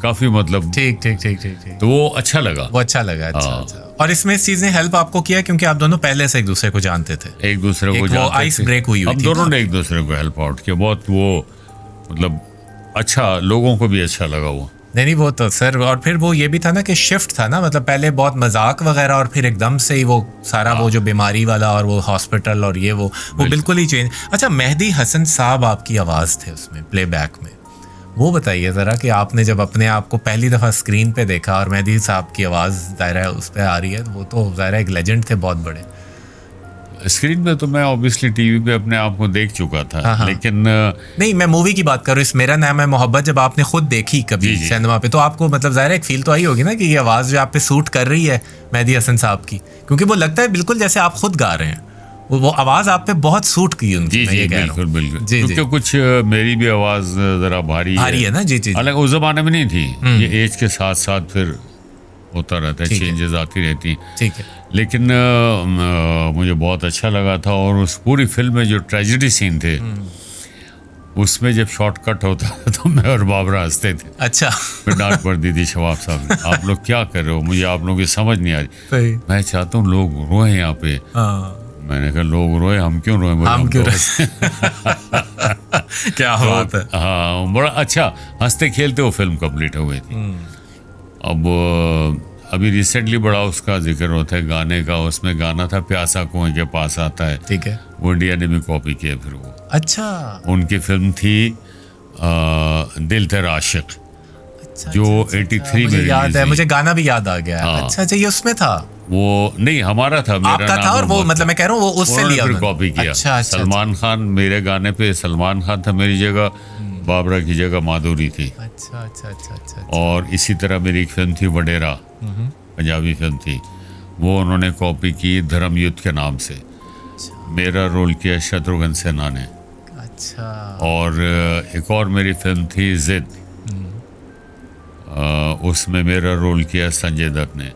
काफ़ी मतलब ठीक ठीक ठीक ठीक ठीक। तो वो अच्छा लगा, वो अच्छा लगा। अच्छा। और इसमें इस चीज़ ने हेल्प आपको किया क्योंकि आप दोनों पहले से एक दूसरे को जानते थे, एक दूसरे को जानते थे, आइस ब्रेक हुई हम दोनों ने एक दूसरे को हेल्प आउट किया बहुत। वो मतलब अच्छा, लोगों को भी अच्छा लगा वो। नहीं वो तो सर, और फिर वो ये भी था ना कि शिफ्ट था ना, मतलब पहले बहुत मजाक वगैरह और फिर एकदम से ही वो सारा वो जो बीमारी वाला और वो हॉस्पिटल और ये वो बिल्कुल ही चेंज। अच्छा, मेहदी हसन साहब आपकी आवाज़ थे उसमें प्लेबैक में, वो बताइए ज़रा कि आपने जब अपने आप को पहली दफ़ा स्क्रीन पे देखा और मेहदी साहब की आवाज़ ज़ाहिर है उस पर आ रही है, वो तो ज़ाहिर एक लेजेंड थे बहुत बड़े। स्क्रीन पे तो मैं ऑब्वियसली टीवी पे अपने आप को देख चुका था। हाँ। लेकिन नहीं, मैं मूवी की बात कर रहा हूँ, इस मेरा नाम है मोहब्बत, जब आपने खुद देखी कभी सिनेमा पे तो आपको मतलब ज़ाहिर एक फील तो आई होगी ना कि ये आवाज़ जो आप पे सूट कर रही है मेहदी हसन साहब की, क्योंकि वो लगता है बिल्कुल जैसे आप खुद गा रहे हैं। वो आवाज़ आप पे बहुत सूट की उनकी। जी बिल्कुल बिल्कुल, क्योंकि कुछ मेरी भी आवाज़ ज़रा भारी है ना। जी जी, हालांकि उस ज़माने में नहीं थी, ये एज के साथ साथ फिर होता रहता है, चेंजेस आती रहती। ठीक है। लेकिन मुझे बहुत अच्छा लगा था। और उस पूरी फिल्म में जो ट्रेजेडी सीन थे उसमें जब शॉर्टकट होता तो मैं और बाबरा हंसते थे। अच्छा। फिर डांट पड़ती थी शवाब साहब ने, आप लोग क्या कर रहे हो, मुझे आप लोगों की समझ नहीं आ रही। मैं चाहता हूँ लोग रोए यहाँ पे। मैंने कहा लोग रोए, हम क्यों रोए, हम क्यों रोए। क्या बात है। हाँ, बड़ा अच्छा हंसते खेलते वो फिल्म कंप्लीट हो गई थी। अब अभी रिसेंटली बड़ा उसका जिक्र होता है गाने का, उसमें गाना था प्यासा कुएं के पास आता है। ठीक है। वो इंडिया ने भी कॉपी किया फिर वो। अच्छा। उनकी फिल्म थी दिल तेरा आशिक, जो 83 में याद है मुझे, गाना भी याद आ गया। अच्छा अच्छा, ये उसमें था वो? नहीं, हमारा था, मेरा आपका था। और वो मतलब मैं कह रहा हूँ वो उससे लिया फिर कॉपी किया। अच्छा, सलमान खान मेरे गाने पे सलमान खान था मेरी जगह, बाबरा की जगह माधुरी थी। अच्छा अच्छा अच्छा अच्छा। और इसी तरह मेरी एक फिल्म थी वडेरा, पंजाबी फिल्म थी, वो उन्होंने कॉपी की धर्म युद्ध के नाम से। मेरा रोल किया शत्रुघ्न सिन्हा ने। अच्छा। और एक और मेरी फिल्म थी जिद, उसमें मेरा रोल किया संजय दत्त ने।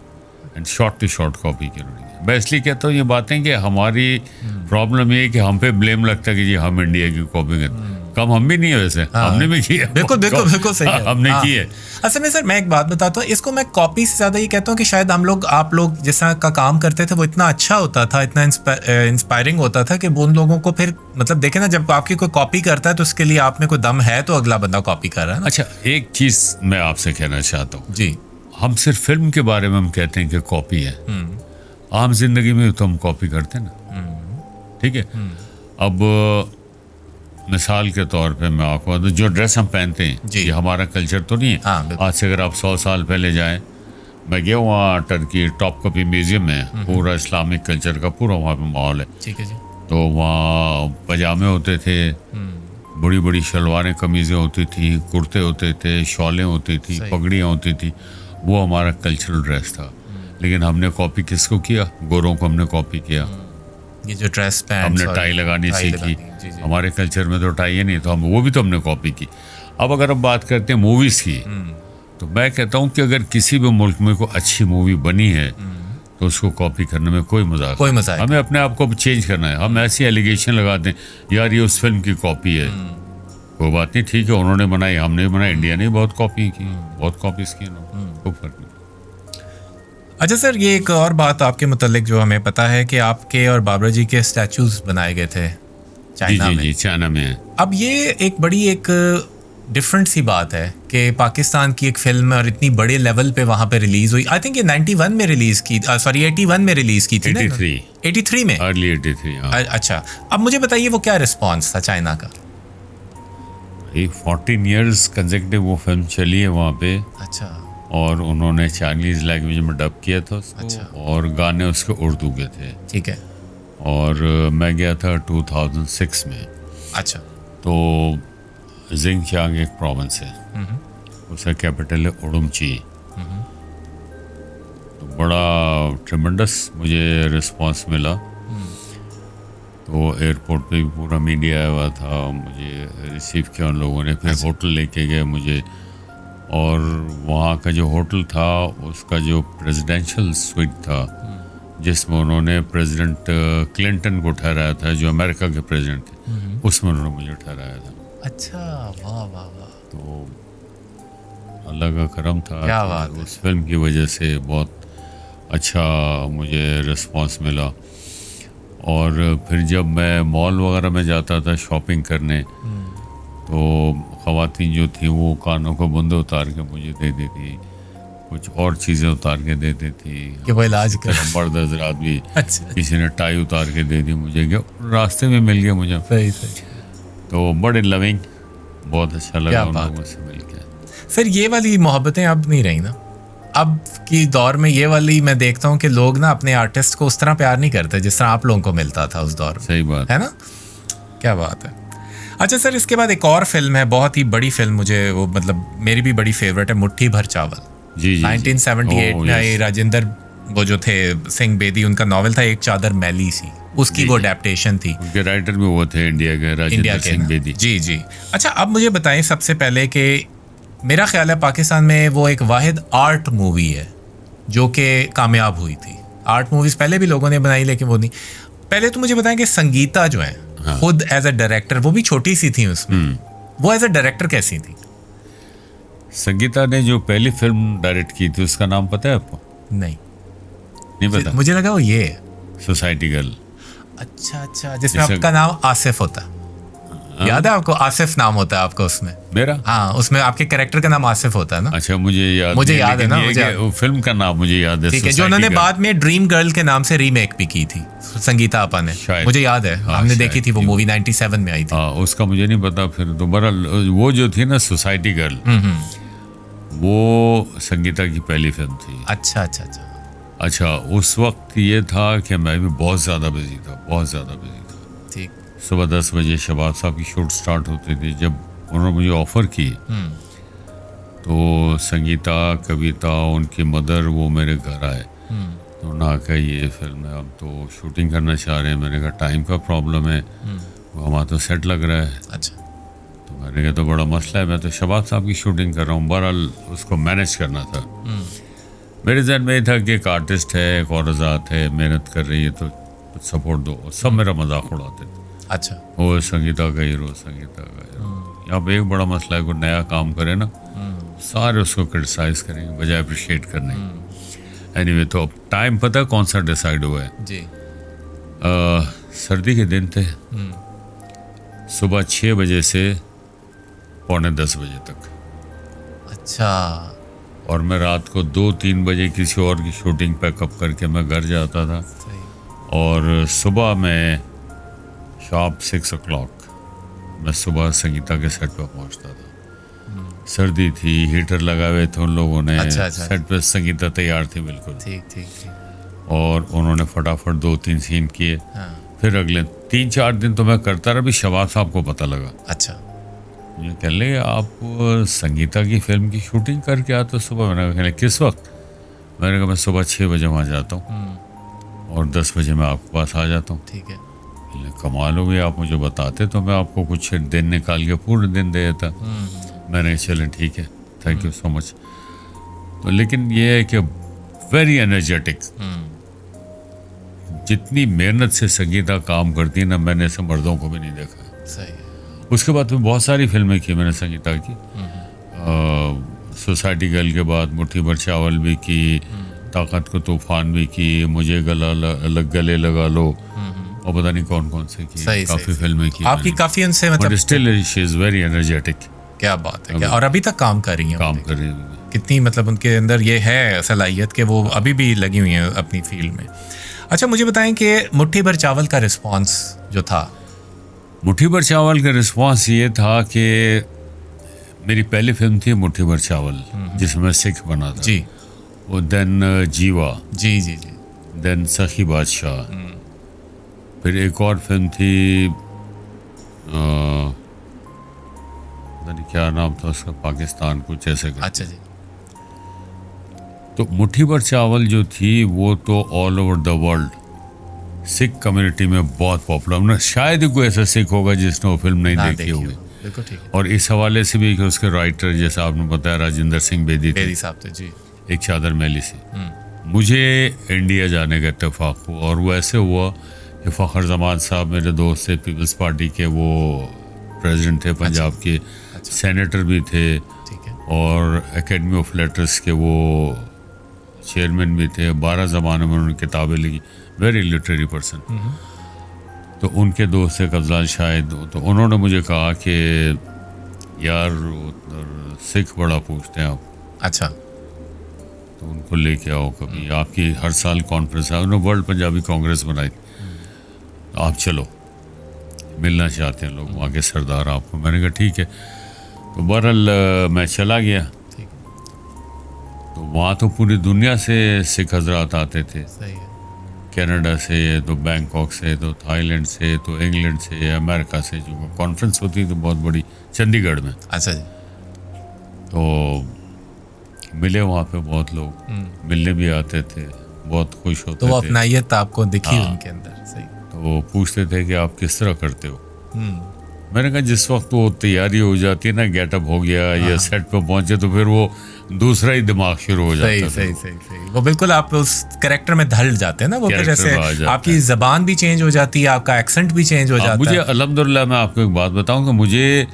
And shot to shot copy की उन्होंने। मैं इसलिए कहता हूँ ये बातें कि हमारी प्रॉब्लम ये है कि हम पे ब्लेम लगता है कि जी हम इंडिया की कॉपी करते। कम हम भी नहीं है वैसे, हमने भी की है। बिल्कुल सही है। हमने की है। असल में सर मैं एक बात बताता हूँ, इसको मैं कॉपी से ज़्यादा ये कहता हूँ कि शायद आप लोग जिस तरह का काम करते थे वो इतना अच्छा होता था, इतना इंस्पायरिंग होता था कि उन लोगों को फिर मतलब देखे ना, जब आपकी कोई कॉपी करता है तो उसके लिए आप में कोई दम है तो अगला बंदा कॉपी कर रहा है ना। अच्छा, एक चीज़ मैं आपसे कहना चाहता हूँ जी। हम सिर्फ फिल्म के बारे में हम कहते हैं कि कॉपी है, आम जिंदगी में तो हम कॉपी करते हैं ना, ठीक है। अब मिसाल के तौर पे मैं आपको जो ड्रेस हम पहनते हैं ये हमारा कल्चर तो नहीं है। आज से अगर आप 100 साल पहले जाएं, मैं गया वहाँ टर्की टॉप कॉपी म्यूजियम में, पूरा इस्लामिक कल्चर का पूरा वहाँ पे माहौल है। ठीक है जी। तो वहाँ पजामे होते थे, बड़ी बड़ी शलवारें कमीज़ें होती थी, कुर्ते होते थे, शॉलें होती थी, पगड़ियाँ होती थी, वो हमारा कल्चरल ड्रेस था। लेकिन हमने कॉपी किसको किया? गोरों को हमने कॉपी किया। ये जो ड्रेस हमने टाई लगानी सीखी, हमारे कल्चर में तो टाई है नहीं, तो हम वो भी तो हमने कॉपी की। अब अगर हम बात करते हैं मूवीज़ की, तो मैं कहता हूँ कि अगर किसी भी मुल्क में कोई अच्छी मूवी बनी है तो उसको कॉपी करने में कोई मजाक नहीं। हमें अपने आप को चेंज करना है। हम ऐसी एलिगेशन लगाते हैं यार ये उस फिल्म की कॉपी है, कोई बात नहीं, ठीक है, उन्होंने बनाई, हमने बनाई, इंडिया ने बहुत कॉपी की, बहुत कॉपीज की, कोई फर्क नहीं। अच्छा सर, ये एक और बात आपके मुतालिक जो हमें पता है कि आपके और बाबरा जी के स्टैचूज बनाए गए थे चाइना में। जी, चाइना में। अब ये एक बड़ी एक डिफरेंट सी बात है कि पाकिस्तान की एक फिल्म और इतनी बड़े लेवल पे वहाँ पे रिलीज हुई। आई थिंक ये 91 में रिलीज की, सॉरी 81 में रिलीज की थी 83 में, अर्ली 83। अच्छा, अब मुझे बताइए वो क्या रिस्पॉन्स था चाइना का? 14 ईयर्स कंसेक्टिव वो फिल्म चली है वहाँ पे। अच्छा। और उन्होंने चाइनीज लैंग्वेज में डब किया था उसको। अच्छा। और गाने उसके उर्दू के थे। ठीक है। और मैं गया था 2006 में। अच्छा। तो जिंगचांग एक प्रोविंस है, उसका कैपिटल है उडुमची। तो बड़ा ट्रेमेंडस मुझे रिस्पांस मिला। तो एयरपोर्ट पे भी पूरा मीडिया आया हुआ था, मुझे रिसीव किया उन लोगों ने। फिर होटल लेके गए मुझे, और वहाँ का जो होटल था उसका जो प्रेसिडेंशियल स्वीट था जिसमें उन्होंने प्रेसिडेंट क्लिंटन को ठहराया था, जो अमेरिका के प्रेसिडेंट थे, उसमें उन्होंने मुझे ठहराया था। अच्छा, वाह वाह वाह। तो अल्लाह का करम था, क्या बात है। उस फिल्म की वजह से बहुत अच्छा मुझे रिस्पांस मिला। और फिर जब मैं मॉल वगैरह में जाता था शॉपिंग करने, तो ख़वातीन जो थी वो कानों को बंदे उतार के मुझे दे देती, कुछ और चीज़ें उतार के दे देती कि वो इलाज कर। मर्द हजरात भी, अच्छा। किसी ने टाई उतार के दे दी मुझे, क्या रास्ते में मिल गया मुझे। सही। तो बड़े लविंग, बहुत अच्छा लगा उन लोगों से मिल के। सर ये वाली मोहब्बतें अब नहीं रही ना, अब की दौर में ये वाली मैं देखता हूँ कि लोग ना अपने आर्टिस्ट को उस तरह प्यार नहीं करते जिस तरह आप लोगों को मिलता था उस दौर में। सही बात है ना, क्या बात है। अच्छा सर, इसके बाद एक और फिल्म है, बहुत ही बड़ी फिल्म, मुझे वो मतलब मेरी भी बड़ी फेवरेट है, मुट्ठी भर चावल। जी 1978 में राजेंद्र वो जो थे सिंह बेदी, उनका नॉवेल था एक चादर मैली सी, उसकी वो अडेप्टेशन थी। उनके राइटर भी वो थे इंडिया के राजेंद्र सिंह बेदी। जी जी। अच्छा, अब मुझे बताएं सबसे पहले कि मेरा ख्याल है पाकिस्तान में वो एक वाहिद आर्ट मूवी है जो कि कामयाब हुई थी। आर्ट मूवीज पहले भी लोगों ने बनाई लेकिन वो नहीं। पहले तो मुझे बताएं कि संगीता जो है खुद एज अ डायरेक्टर, वो भी छोटी सी थी उसमें, वो एज अ डायरेक्टर कैसी थी? संगीता ने जो पहली फिल्म डायरेक्ट की थी उसका नाम पता है आपको? नहीं पता? मुझे लगा वो ये सोसाइटी गर्ल। अच्छा, जिसमें आपका नाम आसिफ होता, याद है आपको? आसिफ नाम होता है आपका उसमें? मेरा? हाँ, उसमें आपके कैरेक्टर का नाम आसिफ होता है ना। अच्छा, मुझे याद है ना, मुझे फिल्म का नाम मुझे याद है। ठीक है, जो उन्होंने बाद में ड्रीम गर्ल के नाम से रीमेक भी की थी संगीता आपा ने, मुझे याद है। हमने देखी थी वो मूवी, 97 में आई थी। उसका मुझे नहीं पता। फिर दोबारा वो जो थी ना सोसाइटी गर्ल, वो संगीता की पहली फिल्म थी। अच्छा, उस वक्त ये था कि मैं भी बहुत ज़्यादा बिजी था। ठीक। सुबह 10 बजे शबाब साहब की शूट स्टार्ट होती थी। जब उन्होंने मुझे ऑफ़र की तो संगीता, कविता, उनकी मदर वो मेरे घर आए। तो उन्होंने कहा ये फिल्म है, हम तो शूटिंग करना चाह रहे हैं। मैंने कहा टाइम का प्रॉब्लम है, हमारा तो सेट लग रहा है। अच्छा। तो मैंने कहा तो बड़ा मसला है, मैं तो शबाब साहब की शूटिंग कर रहा हूँ। बहरहाल उसको मैनेज करना था। मेरे जहन में ये था कि एक आर्टिस्ट है, एक औरत है, मेहनत कर रही है, तो सपोर्ट दो। सब मेरा मजाक उड़ाते थे। अच्छा। वो संगीता का हीरो, संगीता का हीरो। यहाँ पे एक बड़ा मसला है, कोई नया काम करे ना सारे उसको क्रिटिसाइज करेंगे बजाय अप्रिशिएट करने। एनीवे, तो अब टाइम पता है कौन सा डिसाइड हुआ है जी। सर्दी के दिन थे, सुबह 6 बजे से पौने 10 बजे तक। अच्छा। और मैं रात को 2-3 बजे किसी और की शूटिंग पैकअप करके मैं घर जाता था। सही। और सुबह में शार्प 6 o'clock मैं सुबह संगीता के सेट पर पहुंचता था। सर्दी थी, हीटर लगा हुए थे उन लोगों ने। अच्छा। सेट पे संगीता तैयार थी बिल्कुल। ठीक ठीक ठीक। और उन्होंने फटाफट 2-3 सीन किए। फिर अगले 3-4 दिन तो मैं करता रहा। भी शबाब साहब को पता लगा। अच्छा। ये कह ले आप संगीता की फिल्म की शूटिंग करके आते हो सुबह? मैंने कहा किस वक्त? मैंने कहा मैं सुबह 6 बजे वहाँ जाता हूँ और 10 बजे मैं आपके पास आ जाता हूँ। ठीक है। कमाल हो गई, आप मुझे बताते तो मैं आपको कुछ दिन निकाल के पूरे दिन दे देता। मैंने चले ठीक है, थैंक यू सो मच। तो लेकिन ये है कि वेरी एनर्जेटिक, जितनी मेहनत से संगीता काम करती है ना, मैंने ऐसे मर्दों को भी नहीं देखा। सही है। उसके बाद में बहुत सारी फिल्में की मैंने संगीता की। सोसाइटी गर्ल के बाद मुट्ठी भर चावल भी की, ताकत को तूफान भी की, मुझे गले लगा लो, और पता नहीं कौन कौन से की। काफी फिल्में की आपकी काफी उनसे, मतलब still she is very energetic. क्या बात है। क्या, और अभी तक काम कर रही हैं? काम कर रही है। कितनी, मतलब उनके अंदर ये है सलाहियत कि वो अभी भी लगी हुई हैं अपनी फील्ड में। अच्छा, मुझे बताएं कि मुट्ठी भर चावल का रिस्पांस जो था। मुट्ठी भर चावल का रिस्पांस ये था कि मेरी पहली फिल्म थी मुट्ठी भर चावल, जिसमें मैं सिख बना था जी। वो देन जीवा जी जी जी। देन सखी बादशाह। फिर एक और फिल्म थी, पता नहीं क्या नाम था उसका, पाकिस्तान कुछ ऐसे। अच्छा जी। तो मुट्ठी भर चावल जो थी वो तो all over the world Sikh community में बहुत पॉपुलर। शायद ही कोई ऐसा सिख होगा जिसने वो फिल्म नहीं देखी होगी। और इस हवाले से भी कि उसके राइटर, जैसे आपने बताया, राजेंद्र सिंह बेदी साहब थे जी। एक चादर मैली से। मुझे इंडिया जाने का इत्तेफाक हुआ, और वो ऐसे हुआ कि फ़खर जमान साहब मेरे दोस्त थे, पीपल्स पार्टी के वो प्रेसिडेंट थे पंजाब के। सेनेटर भी थे। और एकेडमी ऑफ लेटर्स के वो चेयरमैन भी थे। 12 ज़बानों में उन्होंने किताबें लिखी। Very literary person. तो उनके दोस्त थे अफजाल शाहिद। तो उन्होंने मुझे कहा कि यार उधर सिख बड़ा पूछते हैं आप। अच्छा। तो उनको लेके आओ कभी, आपकी हर साल कॉन्फ्रेंस है, उन्होंने वर्ल्ड पंजाबी कांग्रेस बनाई, तो आप चलो, मिलना चाहते हैं लोग वहाँ के सरदार आपको। मैंने कहा ठीक है। तो बहरहाल मैं चला गया। तो वहाँ तो पूरी दुनिया से सिख हजरात आते थे। सही है। कनाडा से, तो बैंकॉक से, तो थाईलैंड से, तो इंग्लैंड से, अमेरिका से। जो कॉन्फ्रेंस होती थी बहुत बड़ी चंडीगढ़ में। अच्छा जी। तो मिले वहाँ पे बहुत लोग, मिलने भी आते थे, बहुत खुश होते थे। तो वो अपनाइयत आपको दिखी उनके अंदर। सही। तो वो पूछते थे कि आप किस तरह करते हो। मैंने कहा जिस वक्त वो तैयारी हो जाती है ना, गेटअप हो गया या सेट पे पहुंचे, तो फिर वो दूसरा ही दिमाग शुरू हो जाता है। सही। वो बिल्कुल आप उस कैरेक्टर में ढल जाते हैं ना। वो फिर जैसे आपकी जबान भी चेंज हो जाती है, आपका एक्सेंट भी चेंज हो जाता है। मुझे अल्हम्दुलिल्लाह, मैं आपको एक बात बताऊं कि मुझे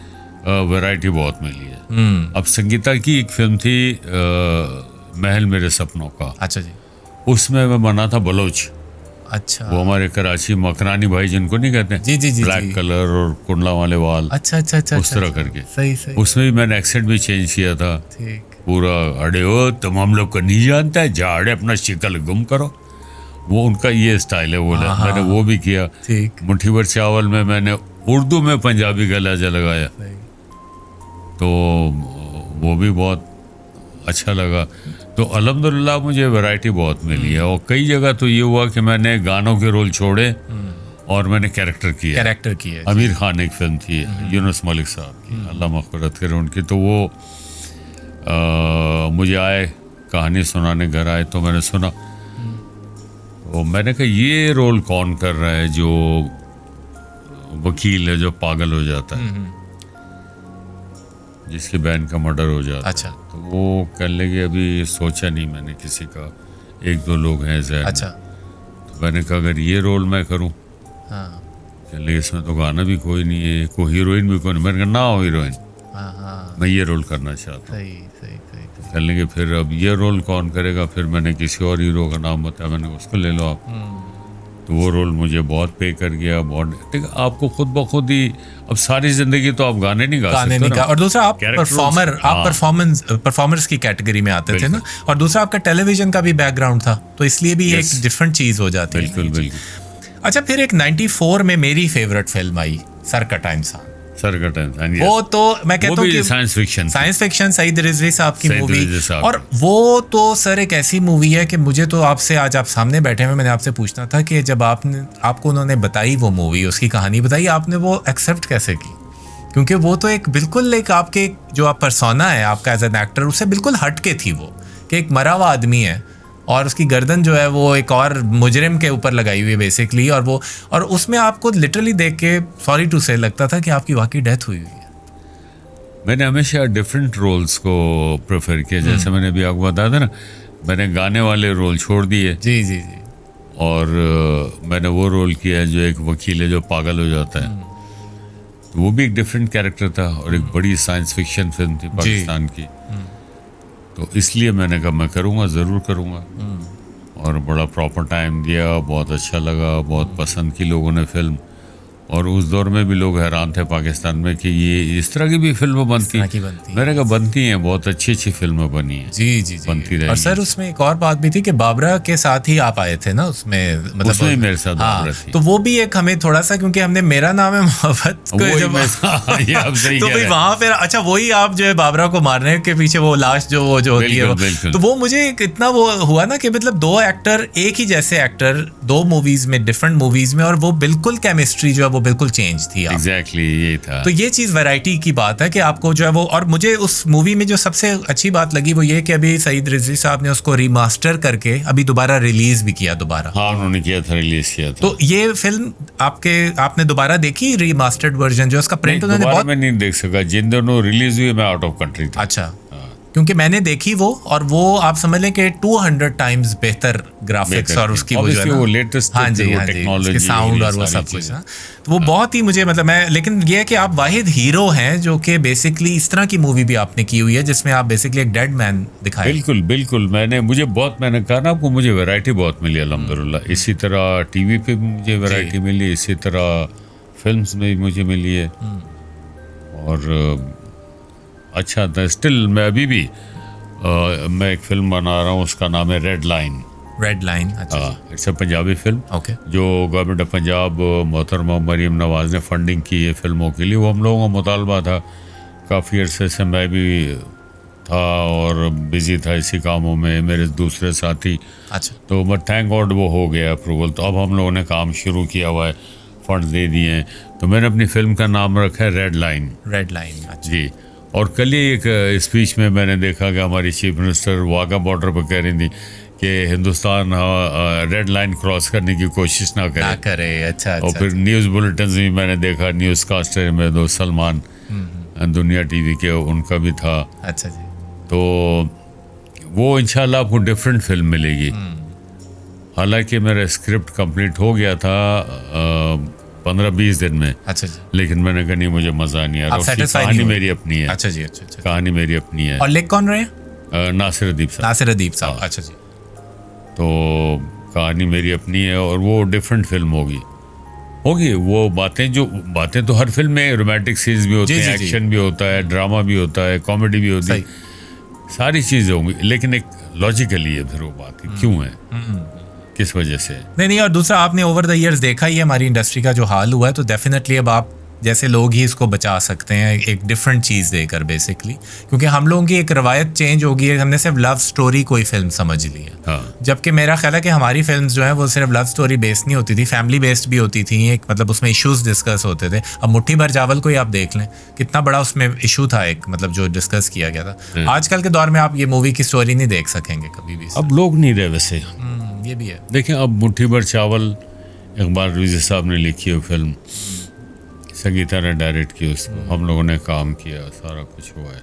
वैरायटी बहुत मिली है। अब संगीता की एक फिल्म थी महल मेरे सपनों का। अच्छा जी। उसमें मैं बना था बलोच। अच्छा। वो हमारे कराची मकरानी भाई जिनको नहीं कहते, जी, ब्लैक कलर और कुंडला वाले वाल। अच्छा। उस तरह करके। सही। उसमें भी मैंने एक्सेंट भी चेंज किया था। ठीक। पूरा अड़े हो तुम हम लोग को नहीं जानता है, जाड़े अपना शिकल गुम करो। वो उनका ये स्टाइल है। वो मैंने वो भी किया। ठीक। मुट्ठी भर चावल में मैंने उर्दू में पंजाबी का लहजा लगाया, तो वो भी बहुत अच्छा लगा। तो अल्हम्दुलिल्लाह मुझे वैरायटी बहुत मिली है। और कई जगह तो ये हुआ कि मैंने गानों के रोल छोड़े और मैंने कैरेक्टर किया। आमिर खान एक फिल्म थी यूनुस मलिक साहब की, अल्लाह मग़फ़िरत करे उनकी। तो वो मुझे आए कहानी सुनाने, घर आए तो मैंने सुना। तो मैंने कहा ये रोल कौन कर रहा है, जो वकील है जो पागल हो जाता है, जिसकी बहन का मर्डर हो जाता है। अच्छा। तो वो कहने लगे अभी सोचा नहीं मैंने किसी का, 1-2 लोग हैं ज़हन। अच्छा। तो मैंने कहा अगर ये रोल मैं करूं, कहने लगे इसमें तो गाना भी कोई नहीं है, कोई हीरोइन भी कोई नहीं। मैंने कहा ना हो हीरोइन, मैं ये रोल करना चाहता हूँ। कहने लगे फिर अब ये रोल कौन करेगा? फिर मैंने किसी और हीरो का नाम बताया, मैंने उसको ले लो आप। तो वो रोल मुझे बहुत पे कर गया, बहुत। ठीक है, आपको खुद ब खुद ही अब सारी जिंदगी तो आप गाने नहीं गा सकते ना। और दूसरा आप परफॉर्मर्स की कैटेगरी में आते थे ना, और दूसरा आपका टेलीविजन का भी बैकग्राउंड था, तो इसलिए भी एक डिफरेंट चीज हो जाती है। बिल्कुल बिल्कुल। अच्छा, फिर एक 94 में मेरी फेवरेट फिल्म आई, सर का टाइम सा। वो तो मैं कहता हूँ कि साइंस फिक्शन सईद रिजवी साहब की मूवी, और वो तो सर एक ऐसी मूवी है कि मुझे तो आपसे, आज आप सामने बैठे हुए, मैंने आपसे पूछना था कि जब आपको उन्होंने बताई वो मूवी, उसकी कहानी बताई, आपने वो एक्सेप्ट कैसे की? क्योंकि वो तो एक बिल्कुल एक आपके जो आप पर्सोना है आपका एज एन एक्टर, उससे बिल्कुल हट के थी वो, कि एक मरा हुआ आदमी है और उसकी गर्दन जो है वो एक और मुजरिम के ऊपर लगाई हुई है बेसिकली, और उसमें आपको लिटरली देख के सॉरी टू से लगता था कि आपकी वाकई डेथ हुई है। मैंने हमेशा डिफरेंट रोल्स को प्रेफर किया, जैसे मैंने अभी आपको बताया था ना, मैंने गाने वाले रोल छोड़ दिए। जी जी जी। और मैंने वो रोल किया जो एक वकील है जो पागल हो जाता है, तो वो भी एक डिफरेंट कैरेक्टर था, और एक बड़ी साइंस फिक्शन फिल्म थी पाकिस्तान की। तो इसलिए मैंने कहा मैं करूँगा, ज़रूर करूँगा। और बड़ा प्रॉपर टाइम दिया, बहुत अच्छा लगा, बहुत पसंद की लोगों ने फिल्म। और उस दौर में भी लोग हैरान थे पाकिस्तान में कि ये इस तरह की भी फिल्में बनती हैं। मैंने कहा बनती हैं, बहुत अच्छी अच्छी फिल्में बनी हैं। जी जी जी, बनती रही। और सर उसमें एक और बात भी थी कि बाबरा के साथ ही आप आए थे ना उसमें, मतलब उसमें मेरे साथ बाबरा थी। तो वो भी एक हमें थोड़ा सा, क्योंकि हमने मेरा नाम है मोहब्बत तो भाई वहाँ पे अच्छा वही आप जो है बाबरा को मारने के पीछे वो लाश जो होती है, तो वो मुझे इतना वो हुआ ना कि मतलब दो एक्टर, एक ही जैसे एक्टर दो मूवीज में, डिफरेंट मूवीज में, और वो बिल्कुल केमिस्ट्री जो है वो बिल्कुल चेंज थी। एग्जैक्टली ये था। तो ये चीज वैरायटी की बात है कि आपको जो है वो, और मुझे उस मूवी में जो सबसे अच्छी बात लगी वो ये कि अभी सईद रिजवी साहब ने उसको रिमास्टर करके अभी दोबारा रिलीज भी किया दोबारा। हाँ उन्होंने किया था, रिलीज किया था। तो ये फिल्म आपने दोबारा देखी रिमास्टर्ड वर्जन जो उसका प्रिंट उन्होंने बहुत, मैं नहीं देख सका, जिन दोनों रिलीज हुई मैं आउट ऑफ कंट्री था। अच्छा, क्योंकि मैंने देखी वो, और वो आप समझ लें कि 200 टाइम्स बेहतर ग्राफिक्स और उसकी वो जो है ना, वो लेटेस्ट टेक्नोलॉजी, साउंड और वो सब कुछ ना, तो वो बहुत ही मुझे मतलब मैं, लेकिन ये है कि आप वाहिद हीरो हैं जो कि बेसिकली इस तरह की मूवी भी आपने की हुई है जिसमें आप बेसिकली एक डेड मैन दिखाए। बिल्कुल बिल्कुल। मैंने कहा ना आपको, मुझे वैरायटी बहुत मिली अल्हम्दुलिल्लाह। इसी तरह टीवी पे भी मुझे वैरायटी मिली, इसी तरह फिल्म्स में भी मुझे मिली है। और अच्छा था। स्टिल मैं अभी भी मैं एक फिल्म बना रहा हूँ, उसका नाम है रेड लाइन। अच्छा, it's a Punjabi film. Okay. जो गवर्नमेंट ऑफ पंजाब मोहतरमा मरीम नवाज ने फंडिंग की है फिल्मों के लिए, वो हम लोगों का मुतालबा था। काफ़ी अरसे से मैं भी था और बिजी था इसी कामों में, मेरे दूसरे साथी। अच्छा। तो बट थैंक गॉड वो हो गया अप्रूवल। तो अब हम लोगों ने काम शुरू किया हुआ है, फंड्स दे दिए हैं। तो मैंने अपनी फिल्म का नाम रखा है रेड लाइन। अच्छा। जी। और कल ही एक स्पीच में मैंने देखा कि हमारी चीफ मिनिस्टर वाघा बॉर्डर पर कह रही थी कि हिंदुस्तान रेड लाइन क्रॉस करने की कोशिश ना करे। अच्छा। और फिर न्यूज़ बुलेटिन भी मैंने देखा, न्यूज़ कास्टर में दो सलमान दुनिया टीवी के, उनका भी था। अच्छा जी। तो वो इंशाल्लाह आपको डिफरेंट फिल्म मिलेगी। हालांकि मेरा स्क्रिप्ट कंप्लीट हो गया था 15-20 दिन में। अच्छा जी। लेकिन मैंने कहा नहीं, मुझे मजा नहीं आ रहा। कहानी मेरी अपनी है। अच्छा जी। अच्छा। कहानी मेरी अपनी है। और लिख कौन रहे हैं? नासिर अदीब साहब। अच्छा जी। तो कहानी मेरी अपनी है और वो डिफरेंट फिल्म होगी। वो बातें तो हर फिल्म में, रोमांटिक सीन्स भी होते हैं, एक्शन भी होता है, ड्रामा भी होता है, कॉमेडी भी होती है, सारी चीजें होंगी। लेकिन एक लॉजिकली है फिर वो बात क्यों है, किस वजह से। नहीं। और दूसरा आपने ओवर द इयर्स देखा ही है हमारी इंडस्ट्री का जो हाल हुआ है, तो डेफिनेटली अब आप जैसे लोग ही इसको बचा सकते हैं एक डिफरेंट चीज़ देकर बेसिकली, क्योंकि हम लोगों की एक रवायत चेंज हो गई है। हमने सिर्फ लव स्टोरी कोई फिल्म समझ ली है। हाँ। जबकि मेरा ख्याल है कि हमारी फिल्म्स जो हैं वो सिर्फ लव स्टोरी बेस्ड नहीं होती थी, फैमिली बेस्ड भी होती थी। एक मतलब उसमें इश्यूज डिस्कस होते थे। अब मुट्ठी भर चावल को ही आप देख लें, कितना बड़ा उसमें इशू था एक, मतलब जो डिस्कस किया गया था। आजकल के दौर में आप ये मूवी की स्टोरी नहीं देख सकेंगे कभी भी। अब लोग नहीं रहे वैसे। ये भी है। देखें, अब मुट्ठी भर चावल इकबाल रिजवी साहब ने लिखी है फिल्म, संगीता ने डायरेक्ट की उसको, हम लोगों ने काम किया, सारा कुछ हुआ है।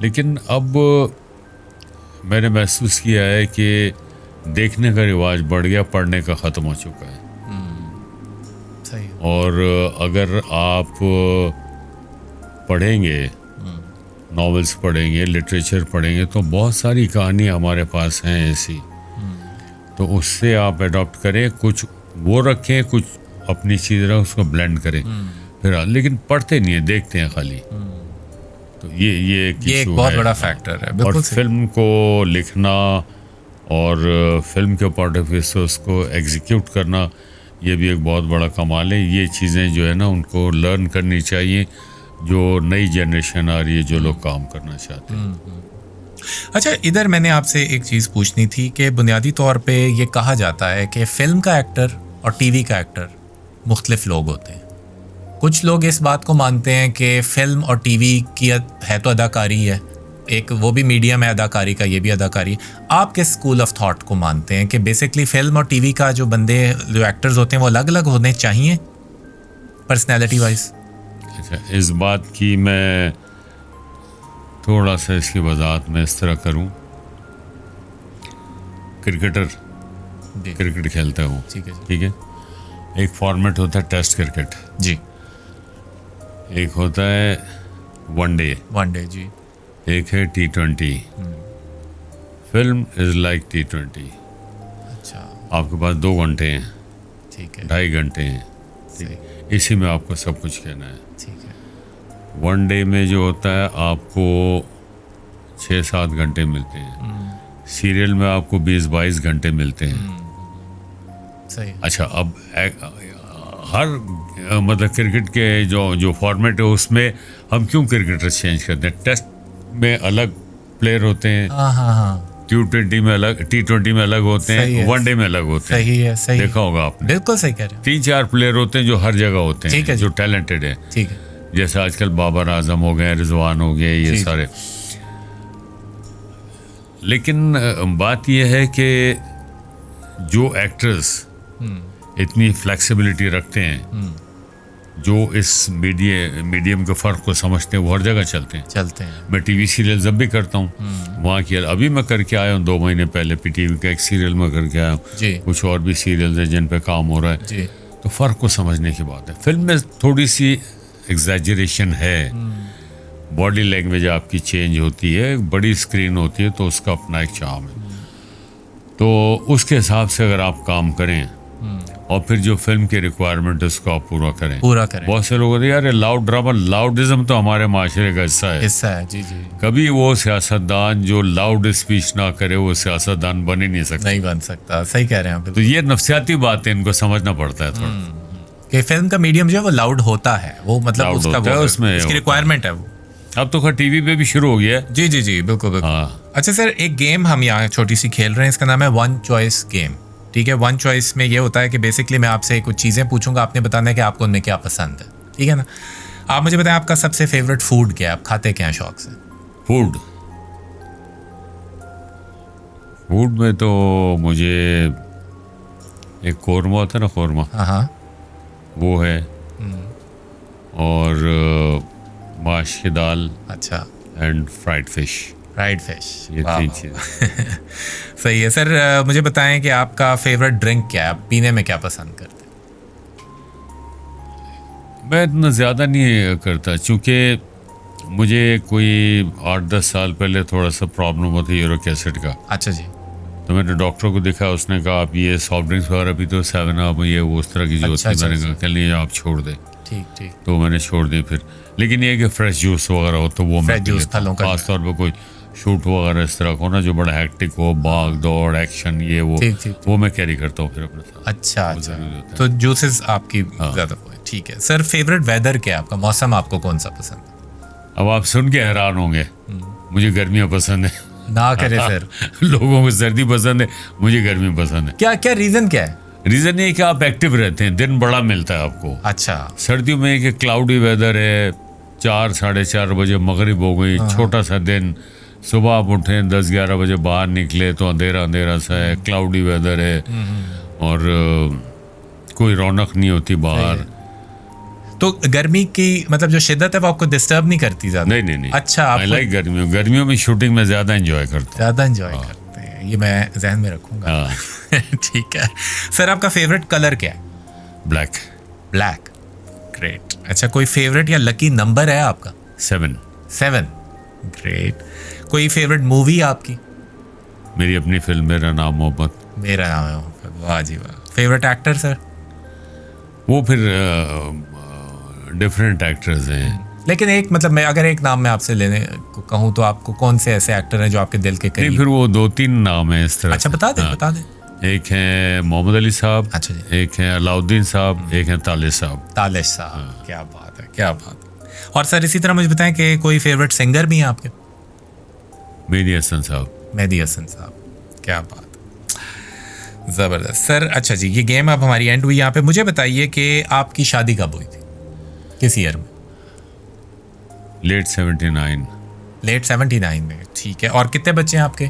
लेकिन अब मैंने महसूस किया है कि देखने का रिवाज बढ़ गया, पढ़ने का ख़त्म हो चुका है। और अगर आप पढ़ेंगे, नॉवेल्स पढ़ेंगे, लिटरेचर पढ़ेंगे, तो बहुत सारी कहानियाँ हमारे पास हैं ऐसी, तो उससे आप अडॉप्ट करें, कुछ वो रखें, कुछ अपनी चीज़ रखें, उसको ब्लेंड करें फिर। लेकिन पढ़ते नहीं है, देखते हैं खाली। तो ये एक बहुत बड़ा फैक्टर है। और फिल्म को लिखना और फिल्म के पॉइंट ऑफ व्यू से उसको एग्जीक्यूट करना, ये भी एक बहुत बड़ा कमाल है। ये चीज़ें जो है ना, उनको लर्न करनी चाहिए, जो नई जनरेशन आ रही है, जो लोग काम करना चाहते हैं। अच्छा, इधर मैंने आपसे एक चीज़ पूछनी थी कि बुनियादी तौर पे ये कहा जाता है कि फ़िल्म का एक्टर और टीवी का एक्टर मुख्तलिफ लोग होते हैं। कुछ लोग इस बात को मानते हैं कि फ़िल्म और टीवी की है तो अदाकारी है, एक वो भी मीडियम है अदाकारी का, ये भी अदाकारी है। आप किस स्कूल ऑफ थॉट को मानते हैं कि बेसिकली फ़िल्म और टीवी का जो बंदे, जो एक्टर्स होते हैं, वो अलग अलग होने चाहिए पर्सनैलिटी वाइज? अच्छा, इस बात की मैं थोड़ा सा इसकी वजाहत में इस तरह करूं। क्रिकेट खेलता हूँ, ठीक है। एक फॉर्मेट होता है टेस्ट क्रिकेट जी, एक होता है वनडे जी, एक है T20। Film is like T20। अच्छा, आपके पास 2 घंटे हैं, ठीक है, 2.5 घंटे हैं, ठीक है। इसी में आपको सब कुछ कहना है, ठीक है। वनडे में जो होता है आपको 6-7 घंटे मिलते हैं, सीरियल में आपको 20-22 घंटे मिलते हैं। सही। अच्छा, अब हर मतलब क्रिकेट के जो फॉर्मेट है उसमें हम क्यों क्रिकेटर चेंज करते हैं? टेस्ट में अलग प्लेयर होते हैं, T20 में अलग, T20 में अलग होते हैं, वनडे में अलग होते हैं। सही है, सही देखा होगा आपने। बिल्कुल सही कह रहे हैं। 3-4 प्लेयर होते हैं जो हर जगह होते हैं, जो टैलेंटेड है, ठीक है। जैसे आजकल बाबर आजम हो गए, रिजवान हो गए, ये सारे। लेकिन बात यह है कि जो एक्टर्स इतनी फ्लेक्सिबिलिटी रखते हैं, जो इस मीडियम के फ़र्क को समझते हैं, वो हर जगह चलते हैं। मैं टीवी सीरियल जब भी करता हूँ, वहाँ की अभी मैं करके आया हूँ 2 महीने पहले PTV का एक सीरियल में करके आया हूँ, कुछ और भी सीरियल्स हैं जिन पे काम हो रहा है। तो फ़र्क को समझने की बात है। फिल्म में थोड़ी सी एग्जैजरेशन है, बॉडी लैंग्वेज आपकी चेंज होती है, बड़ी स्क्रीन होती है, तो उसका अपना एक चार्म है। तो उसके हिसाब से अगर आप काम करें और फिर जो फिल्म की रिक्वायरमेंट है उसको आप पूरा करें। बहुत से लोग कहते हैं यार लाउड ड्रामा, लाउडिज्म तो हमारे माशरे का हिस्सा है। जी। कभी वो सियासतदान जो लाउड स्पीच ना करे, वो सियासतदान बन ही नहीं सकता। सही कह रहे हैं। तो ये नफ्सियाती बात है, इनको समझना पड़ता है थोड़ा कि फिल्म का मीडियम जो है वो लाउड होता है, वो मतलब उसमें उसकी रिक्वायरमेंट है वो। अब तो खैर टीवी पे भी शुरू हो गया है। जी, बिल्कुल। अच्छा सर, एक गेम हम यहाँ छोटी सी खेल रहे हैं, इसका नाम है वन चॉइस गेम, ठीक है। वन चॉइस में ये होता है कि बेसिकली मैं आपसे कुछ चीज़ें पूछूंगा, आपने बताना है कि आपको उनमें क्या पसंद है, ठीक है ना। आप मुझे बताएं आपका सबसे फेवरेट फूड क्या है, आप खाते क्या हैं शौक से? फूड में तो मुझे एक कौरमा होता है ना, कौरमा, वो है, और माश की दाल, अच्छा, एंड फ्राइड फिश, ये 3 चीज़। सही है सर। मुझे बताएं कि आपका फेवरेट ड्रिंक क्या है, आप पीने में क्या पसंद करते हैं? मैं इतना ज़्यादा नहीं करता, चूँकि मुझे कोई 8-10 साल पहले थोड़ा सा प्रॉब्लम होता है यूरिक एसिड का। अच्छा जी। तो मैंने डॉक्टर को दिखा, उसने कहा आप ये सॉफ्ट ड्रिंक्स वगैरह भी तो 7 अप ये वो उस तरह की जो होती है, मैंने कहा कल नहीं आप छोड़ दें। ठीक। तो मैंने छोड़ दी फिर। लेकिन ये कि फ्रेश जूस वगैरह हो तो वो मैं खास तौर पर कोई शूट वगैरह इस तरह को ना जो बड़ा हैक्टिक हो, भाग दौड़ एक्शन ये वो मैं कैरी करता हूँ फिर अपने साथ। अच्छा। तो जूसेस आपकी ज़्यादा ठीक है सर। फेवरेट वेदर क्या है आपका, मौसम आपको कौन सा पसंद है? अब आप सुन के हैरान होंगे, मुझे गर्मियाँ पसंद है। ना करे सर। लोगों को सर्दी पसंद है, मुझे गर्मी पसंद है। क्या रीज़न क्या है? रीज़न ये कि आप एक्टिव रहते हैं, दिन बड़ा मिलता है आपको। अच्छा। सर्दियों में एक क्लाउडी वेदर है, 4-4:30 बजे मगरिब हो गई, छोटा सा दिन, सुबह आप उठे 10-11 बजे बाहर निकले तो अंधेरा सा है, क्लाउडी वेदर है, और कोई रौनक नहीं होती बाहर। तो गर्मी की मतलब जो शिद्दत है वो आपको डिस्टर्ब नहीं करती ज़्यादा? नहीं। अच्छा, आई लाइक गर्मियों में शूटिंग में ज़्यादा एंजॉय करते हैं। ये मैं जहन में रखूंगा। ठीक है सर। आपका फेवरेट कलर क्या है? ब्लैक। ग्रेट। अच्छा, कोई फेवरेट या लकी नंबर है आपका? 7। 7, ग्रेट। कोई फेवरेट मूवी आपकी? मेरी अपनी फिल्म मेरा नाम मोहब्बत। मेरा नाम है मोहब्बत, वाह जी वाह। Favourite actor sir? वो फिर डिफरेंट एक्टर्स हैं, लेकिन एक मतलब मैं अगर एक नाम मैं आपसे लेने को कहूँ तो आपको कौन से ऐसे एक्टर हैं जो आपके दिल के करीब? नहीं, फिर वो 2-3 नाम है इस तरह। अच्छा, बता दें, बता दें। एक है मोहम्मद अली साहब, अच्छा जी। एक है अलाउद्दीन साहब, एक है तालिश साहब। तालिश साहब, क्या बात है, क्या बात है। और सर इसी तरह मुझे बताएं कि कोई फेवरेट सिंगर भी हैं आपके? मेहदी हसन साहब। मेहदी हसन साहब, क्या बात है, ज़बरदस्त सर। अच्छा जी, ये गेम अब हमारी एंड हुई यहाँ पे। मुझे बताइए कि आपकी शादी कब हुई थी, किस ईयर में? लेट 79। लेट 79 में, ठीक है। और कितने बच्चे हैं आपके?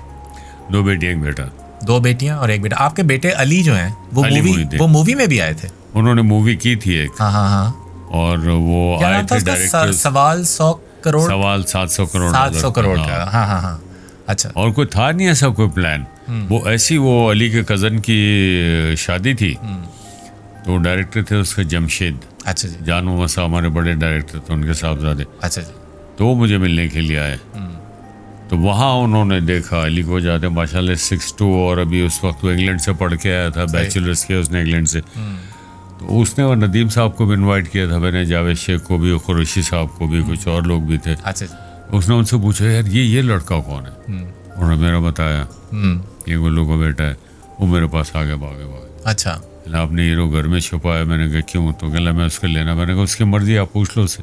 2 बेटी 1 बेटा। 2 बेटियां और 1 बेटा। आपके बेटे अली जो हैं वो मूवी में भी आए थे? उन्होंने मूवी की थी एक। हाँ हाँ हाँ। और वो आए थे डायरेक्टर। सवाल 100 करोड़। सवाल 700 करोड़। 700 करोड़ का, हाँ हाँ हाँ। अच्छा। और कोई था नहीं ऐसा कोई प्लान। वो ऐसी वो अली के कज़न की शादी थी, तो डायरेक्टर थे उसके जमशेद। अच्छा जी। जानू मसा हमारे बड़े डायरेक्टर थे, उनके साहबजादे। अच्छा जी। तो वो मुझे मिलने के लिए आए, तो वहाँ उन्होंने देखा अली को जाते माशाल्लाह 6'2", और अभी उस वक्त वो इंग्लैंड से पढ़ के आया था, बैचलर्स किया उसने इंग्लैंड से। तो उसने वो नदीम साहब को भी इनवाइट किया था, मैंने जावेद शेख को भी, कुरैशी साहब को भी, कुछ और लोग भी थे। अच्छा। उसने उनसे पूछा यार ये लड़का कौन है? उन्होंने मेरा बताया ये गुल्लू का बेटा है। वो मेरे पास आ गया भागे। अच्छा। आपने हीरो घर में छुपाया? मैंने कहा क्यों? तो कहला मैं उसके लेना। मैंने कहा उसकी मर्जी, आप पूछ लो उससे।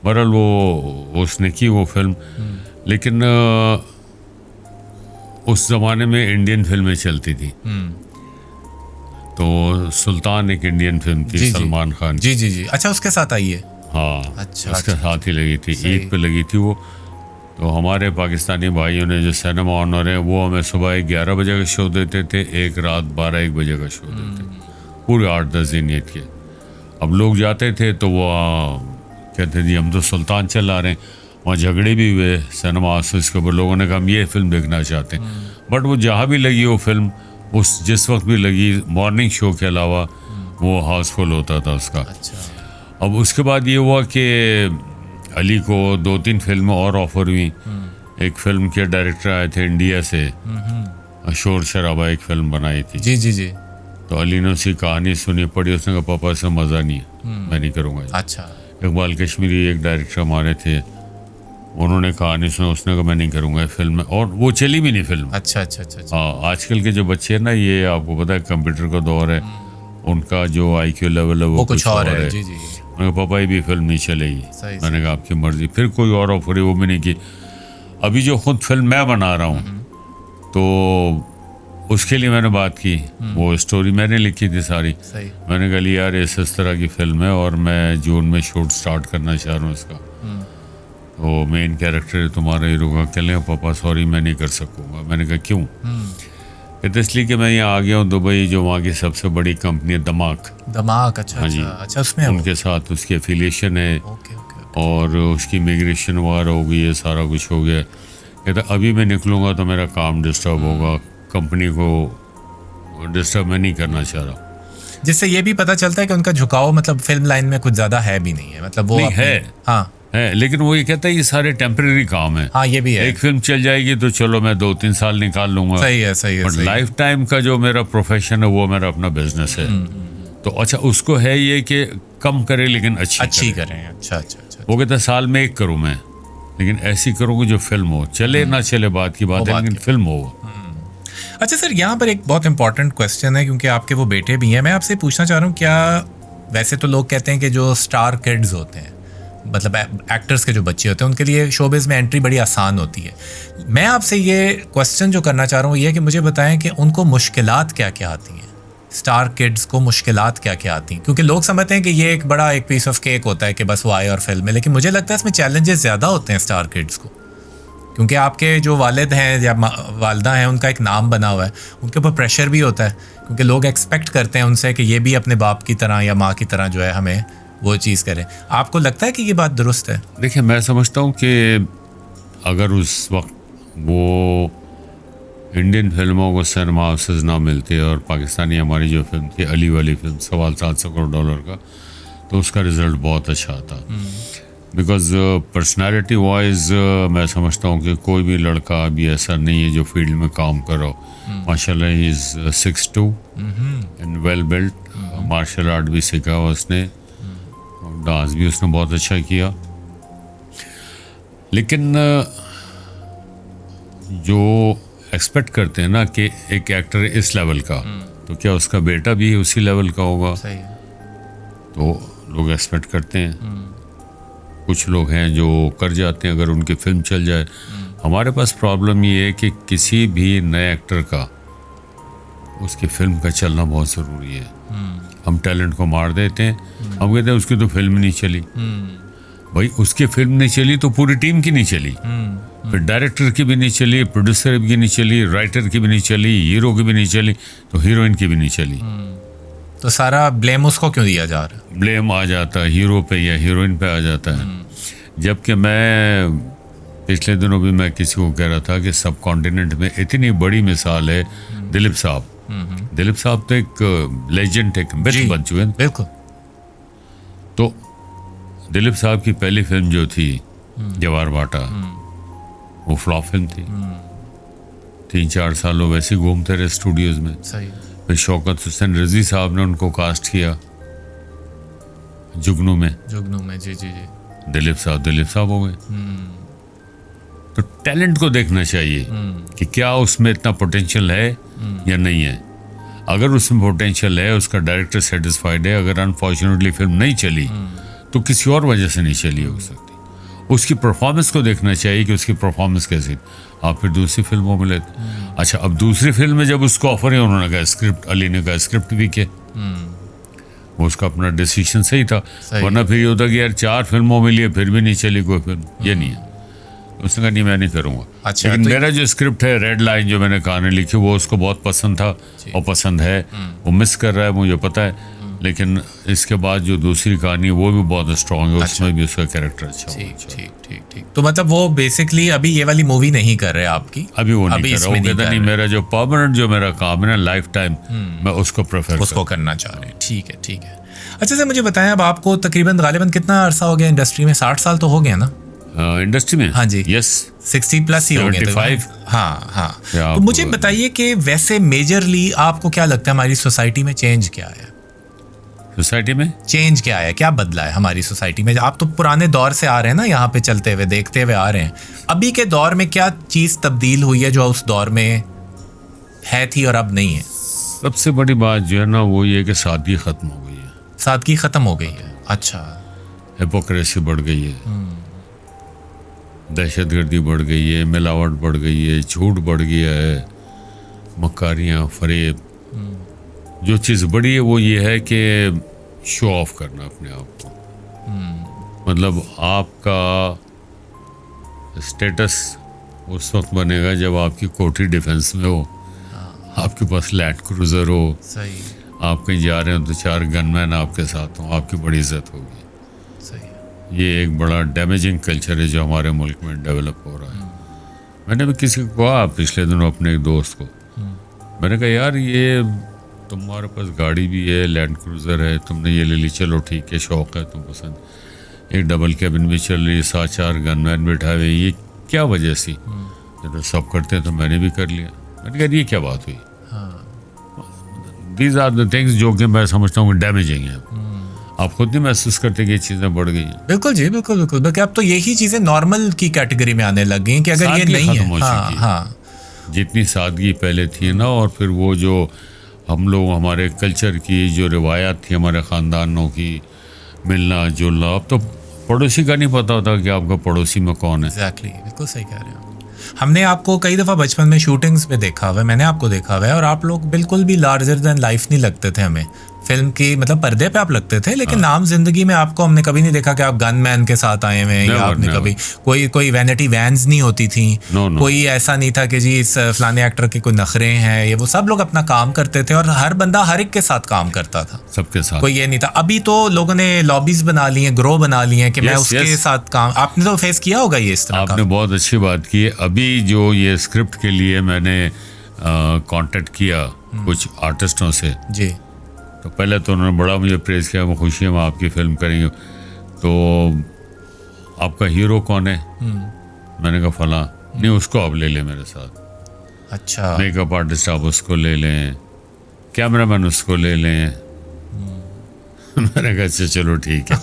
बहरहाल वो उसने की वो फिल्म। लेकिन उस जमाने में इंडियन फिल्में चलती थी, तो सुल्तान एक इंडियन फिल्म थी, सलमान खान। जी जी जी। अच्छा, उसके साथ आई है? हाँ। अच्छा, उसके साथ ही लगी थी, ईद पे लगी थी वो। तो हमारे पाकिस्तानी भाइयों ने जो सिनेमा ऑनर है, वो हमें सुबह 11 बजे का शो देते थे, एक रात 12-1 बजे का शो देते थे, पूरे 8-10 दिन ईद के। अब लोग जाते थे तो वो कहते थे हम तो सुल्तान चला रहे हैं। वहाँ झगड़े भी हुए सिनेमा हाउस, इसके ऊपर लोगों ने कहा हम ये फिल्म देखना चाहते हैं। बट वो जहाँ भी लगी वो फिल्म, उस जिस वक्त भी लगी, मॉर्निंग शो के अलावा वो हाउसफुल होता था उसका। अच्छा। अब उसके बाद ये हुआ कि अली को 2-3 फिल्में और ऑफर हुई। एक फिल्म के डायरेक्टर आए थे इंडिया से, शोर शराबा एक फिल्म बनाई थी। जी जी जी। तो अली ने उसकी कहानी सुनी, पढ़ी, उसने कहा पापा से मज़ा नहीं है, मैं नहीं करूँगा। अच्छा। इकबाल कश्मीरी एक डायरेक्टर हमारे थे, उन्होंने कहानी सुना, उसने कहा मैं नहीं करूँगा फिल्म में, और वो चली भी नहीं फिल्म। अच्छा अच्छा अच्छा। हाँ, आजकल के जो बच्चे हैं ना, ये आपको पता है कंप्यूटर का दौर है, उनका जो IQ लेवल है वो कुछ और है। जी जी। मैंने कहा पापा ये भी फिल्म नहीं चलेगी। मैंने कहा आपकी मर्जी। फिर कोई और ऑफर वो भी नहीं की। अभी जो खुद फिल्म मैं बना रहा हूँ, तो उसके लिए मैंने बात की, वो स्टोरी मैंने लिखी थी सारी। मैंने कहा यार इस तरह की फिल्म है और मैं जून में शूट स्टार्ट करना चाह रहा हूँ इसका, तो मेन कैरेक्टर तुम्हारा हीरो का। कहने पापा सॉरी मैं नहीं कर सकूँगा। मैंने कहा क्यों? कहते इसलिए कि मैं यहाँ आ गया हूँ दुबई, जो वहाँ की सबसे बड़ी कंपनी है दमाक। अच्छा। हाँ जी। अच्छा, उसमें उनके साथ उसकी एफिलिएशन है। और उसकी इमिग्रेशन वगैरह हो गई है, सारा कुछ हो गया। कहता अभी मैं निकलूँगा तो मेरा काम डिस्टर्ब होगा, कंपनी को डिस्टर्ब मैं नहीं करना चाह रहा। जिससे ये भी पता चलता है कि उनका झुकाव मतलब फिल्म लाइन में कुछ ज़्यादा है भी नहीं है, मतलब वो है। हाँ है, लेकिन वो ये कहता है ये सारे टेम्परेरी काम है। हाँ, ये भी है। एक फिल्म चल जाएगी तो चलो मैं 2-3 साल निकाल लूंगा। सही है, सही है। बट लाइफ टाइम का जो मेरा प्रोफेशन है वो मेरा अपना बिजनेस है। तो अच्छा, उसको है ये कि कम करे लेकिन अच्छी करें। अच्छा अच्छा अच्छा। वो कहता है साल में एक करूँ मैं, लेकिन ऐसी करूँगी जो फिल्म हो, चले ना चले बात की बात है, लेकिन फिल्म हो। अच्छा सर, यहाँ पर एक बहुत इंपॉर्टेंट क्वेश्चन है, क्योंकि आपके वो बेटे भी हैं। मैं आपसे पूछना चाह रहा हूँ, क्या वैसे तो लोग कहते हैं कि जो स्टार किड्स होते हैं, मतलब एक्टर्स के जो बच्चे होते हैं, उनके लिए शोबिज़ में एंट्री बड़ी आसान होती है। मैं आपसे ये क्वेश्चन जो करना चाह रहा हूँ ये है कि मुझे बताएं कि उनको मुश्किलात क्या क्या आती हैं, स्टार किड्स को मुश्किलात क्या क्या आती हैं? क्योंकि लोग समझते हैं कि ये एक बड़ा एक पीस ऑफ केक होता है कि बस वो आए और फिल्म में, लेकिन मुझे लगता है इसमें चैलेंजेस ज़्यादा होते हैं स्टार किड्स को, क्योंकि आपके जो वालिद हैं या वालदा हैं, उनका एक नाम बना हुआ है, उनके ऊपर प्रेशर भी होता है, क्योंकि लोग एक्सपेक्ट करते हैं उनसे कि ये भी अपने बाप की तरह या माँ की तरह जो है हमें वो चीज़ करें। आपको लगता है कि ये बात दुरुस्त है? देखिए, मैं समझता हूँ कि अगर उस वक्त वो इंडियन फिल्मों को सिनेमा हाउसेस ना मिलते और पाकिस्तानी हमारी जो फिल्म थी अली वाली फिल्म, $700 करोड़ का, तो उसका रिजल्ट बहुत अच्छा आता। बिकॉज पर्सनालिटी वाइज मैं समझता हूँ कि कोई भी लड़का अभी ऐसा नहीं है जो फील्ड में काम करो। माशाल्लाह he is 6'2" and well built, martial art भी सीखा हुआ उसने, डांस भी उसने बहुत अच्छा किया। लेकिन जो एक्सपेक्ट करते हैं ना कि एक एक्टर इस लेवल का, तो क्या उसका बेटा भी उसी लेवल का होगा? सही है। तो लोग एक्सपेक्ट करते हैं। कुछ लोग हैं जो कर जाते हैं अगर उनकी फिल्म चल जाए। हमारे पास प्रॉब्लम ये है कि किसी भी नए एक्टर का उसकी फिल्म का चलना बहुत ज़रूरी है। हम टैलेंट को मार देते हैं, हम कहते हैं उसकी तो फिल्म नहीं चली। भाई उसकी फिल्म नहीं चली तो पूरी टीम की नहीं चली, फिर डायरेक्टर की भी नहीं चली, प्रोड्यूसर की नहीं चली, राइटर की भी नहीं चली, हीरो की भी नहीं चली, तो हीरोइन की भी नहीं चली। तो सारा ब्लेम उसको क्यों दिया जा रहा है? ब्लेम आ जाता है हीरो पे या हीरोइन पे आ जाता है। जबकि मैं पिछले दिनों भी मैं किसी को कह रहा था कि सब कॉन्टिनेंट में इतनी बड़ी मिसाल है दिलीप साहब। दिलीप साहब तो एक लेजेंड, एक मिथ बन चुके हैं। बिल्कुल। तो दिलीप साहब की पहली फिल्म जो थी जवार भाटा, वो फ्लॉप फिल्म थी। 3-4 साल वो वैसे घूमते रहे स्टूडियोज में। सही। फिर शौकत हुसैन रजी साहब ने उनको कास्ट किया जुगनू में। जी जी जी। दिलीप साहब हो गए। तो टैलेंट को देखना चाहिए कि क्या उसमें इतना पोटेंशियल है या नहीं है। अगर उसमें पोटेंशियल है, उसका डायरेक्टर सेटिस्फाइड है, अगर अनफॉर्चुनेटली फिल्म नहीं चली तो किसी और वजह से नहीं चली हो सकती। उसकी परफॉर्मेंस को देखना चाहिए कि उसकी परफॉर्मेंस कैसी। आप फिर दूसरी फिल्मों में लेते। अच्छा, अब दूसरी फिल्म में जब उसको ऑफर है, उन्होंने कहा स्क्रिप्ट, अली ने कहा स्क्रिप्ट वीक है, वो उसका अपना डिसीजन सही था। वरना फिर ये होता कि यार 4 फिल्मों में लिए फिर भी नहीं चली कोई फिल्म, ये नहीं है। उसने कहा नहीं मैं नहीं करूँगा। अच्छा, लेकिन तो मेरा जो स्क्रिप्ट है रेड लाइन जो मैंने कहानी लिखी वो उसको बहुत पसंद था और पसंद है। वो मिस कर रहा है मुझे पता है, लेकिन इसके बाद जो दूसरी कहानी है वो भी बहुत स्ट्रॉन्ग है। अच्छा। उसमें भी उसका कैरेक्टर अच्छा है। ठीक। तो मतलब वो बेसिकली अभी ये वाली मूवी नहीं कर रहे आपकी? अभी वो नहीं कर रहा। वो कहता नहीं, मेरा जो परमानेंट जो मेरा काम है ना लाइफ टाइम, मैं उसको प्रेफर उसको करना चाह रहे हैं। ठीक है। अच्छा सर, मुझे बताएं, अब आपको तकरीबन गालिबन कितना अरसा हो गया इंडस्ट्री में? 60 साल तो हो गया ना इंडस्ट्री में? हाँ जी। यस, 60+ ही हो गए। 75। हाँ। तो मुझे बताइए कि वैसे मेजरली आपको क्या लगता है हमारी सोसाइटी में चेंज क्या है? सोसाइटी में चेंज क्या है, क्या बदला है हमारी सोसाइटी में? आप तो पुराने दौर से आ रहे हैं ना, यहाँ पे चलते हुए देखते हुए आ रहे हैं। अभी के दौर में क्या चीज़ तब्दील हुई है जो उस दौर में है थी और अब नहीं है? सबसे बड़ी बात जो है ना वो ये कि सादगी खत्म हो गई है। सादगी खत्म हो गई है। अच्छा। हिपोक्रेसी बढ़ गई है, दहशतगर्दी बढ़ गई है, मिलावट बढ़ गई है, झूठ बढ़ गया है, मक्कारियाँ, फरेब। जो चीज़ बड़ी है वो ये है कि शो ऑफ करना अपने आप को। मतलब आपका स्टेटस उस वक्त बनेगा जब आपकी कोठी डिफेंस में हो, आपके पास लैंड क्रूजर हो, सही, आप कहीं जा रहे हो तो 4 गनमैन आपके साथ हों, आपकी बड़ी इज्जत होगी। सही। ये एक बड़ा डैमेजिंग कल्चर है जो हमारे मुल्क में डेवलप हो रहा है। मैंने भी किसी को कहा पिछले दिनों अपने एक दोस्त को, मैंने कहा यार ये तुम्हारे पास गाड़ी भी है, लैंड क्रूज़र है, तुमने ये ले ली, चलो ठीक है, शौक़ है, तुम पसंद, एक डबल कैबिन भी चल रही है, 7-4 गनमैन बैठा हुए, ये क्या वजह सी? जब सब करते हैं तो मैंने भी कर लिया। मैंने कहा ये क्या बात हुई? दीज आर द थिंग्स जो कि मैं समझता हूँ डैमेजिंग है। आप खुद नहीं महसूस करते कि ये चीज़ें बढ़ गई हैं? बिल्कुल जी, बिल्कुल। बल्कि अब तो यही चीज़ें नॉर्मल की कैटेगरी में आने लग गई कि अगर ये नहीं है। हाँ। जितनी सादगी पहले थी ना, और फिर वो जो हम लोग हमारे कल्चर की जो रिवायात थी हमारे ख़ानदानों की, मिलना जुलना, अब तो पड़ोसी का नहीं पता होता कि आपका पड़ोसी में कौन है। एग्जैक्टली, बिल्कुल सही कह रहे हैं। हमने आपको कई दफ़ा बचपन में शूटिंग्स में देखा हुआ है, मैंने आपको देखा हुआ है, और आप लोग बिल्कुल भी लार्जर देन लाइफ नहीं लगते थे हमें। फिल्म की मतलब पर्दे पे आप लगते थे, लेकिन नाम जिंदगी में आपको हमने कभी नहीं देखा कि आप गनमैन के साथ आए हुए हैं, या आपने कभी कोई वैनिटी वैन्स नहीं होती थी। कोई ऐसा नहीं था कि जी इस फलाने एक्टर के कोई नखरे हैं, ये वो, सब लोग अपना काम करते थे और हर बंदा हर एक के साथ काम करता था, सबके साथ, कोई ये नहीं था। अभी तो लोगों ने लॉबीज बना ली हैं, ग्रो बना ली हैं कि मैं उसके साथ काम। आपने तो फेस किया होगा ये इस तरह का। आपने बहुत अच्छी बात की है। अभी जो ये स्क्रिप्ट के लिए मैंने कांटेक्ट किया कुछ आर्टिस्टों से जी, तो पहले तो उन्होंने बड़ा मुझे प्रेज़ किया, मैं खुशी है मैं आपकी फ़िल्म करेंगे, तो आपका हीरो कौन है? मैंने कहा फलां। नहीं, उसको आप ले लें मेरे साथ। अच्छा। मेकअप आर्टिस्ट आप उसको ले लें, कैमरामैन उसको ले लें। मैंने कहा अच्छा चलो ठीक है।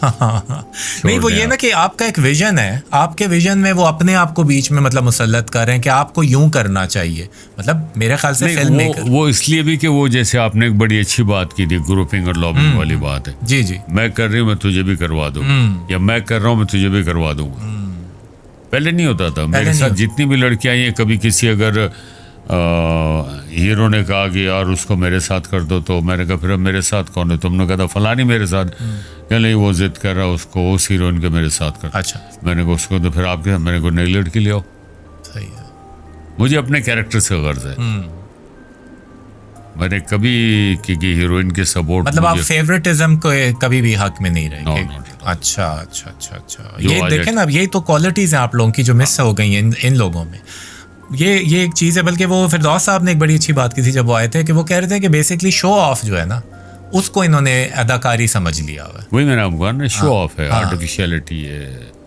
नहीं, वो ये ना कि आपका एक विजन है, आपके विजन में वो अपने आप को बीच में मतलब मुसल्लत कर रहे हैं कि आपको यूं करना चाहिए। मतलब मेरे ख्याल से फिल्म मेकर वो इसलिए भी कि वो जैसे आपने एक बड़ी अच्छी बात की थी, ग्रुपिंग और लॉबिंग वाली बात है। जी जी। मैं कर रही हूँ, मैं तुझे भी करवा दूंगा, या मैं कर रहा हूँ, मैं तुझे भी करवा दूंगा। पहले नहीं होता था। मेरे साथ जितनी भी लड़कियां आई हैं, कभी किसी अगर हीरो ने कहा कि यार उसको मेरे साथ कर दो, तो मैंने कहा फिर मेरे साथ कौन है? तुमने कहा था फलानी मेरे साथ। क्या नहीं, वो जिद कर रहा उसको उस हीरोइन के मेरे साथ कर। अच्छा। मैंने कहा उसको तो फिर आपके, मैंने को नई लड़की ले आओ। सही है। मुझे अपने कैरेक्टर से गर्ज है। मैंने कभी कि हीरोइन के सपोर्ट, मतलब आप फेवरेटिज्म को कभी भी हक में नहीं रहे? No. अच्छा अच्छा अच्छा अच्छा। ये देखें ना, यही तो क्वालिटीज हैं आप लोगों की जो मिस हो गई हैं इन लोगों में। ये एक चीज़ है। बल्कि वो फिरदौस साहब ने एक बड़ी अच्छी बात की थी जब वो आए थे, कि वो कह रहे थे कि बेसिकली शो ऑफ जो है ना, उसको इन्होंने अदाकारी समझ लिया हुआ है। वही मैंने आपको कहा ना, शो ऑफ है, आर्टिफिशियलिटी है।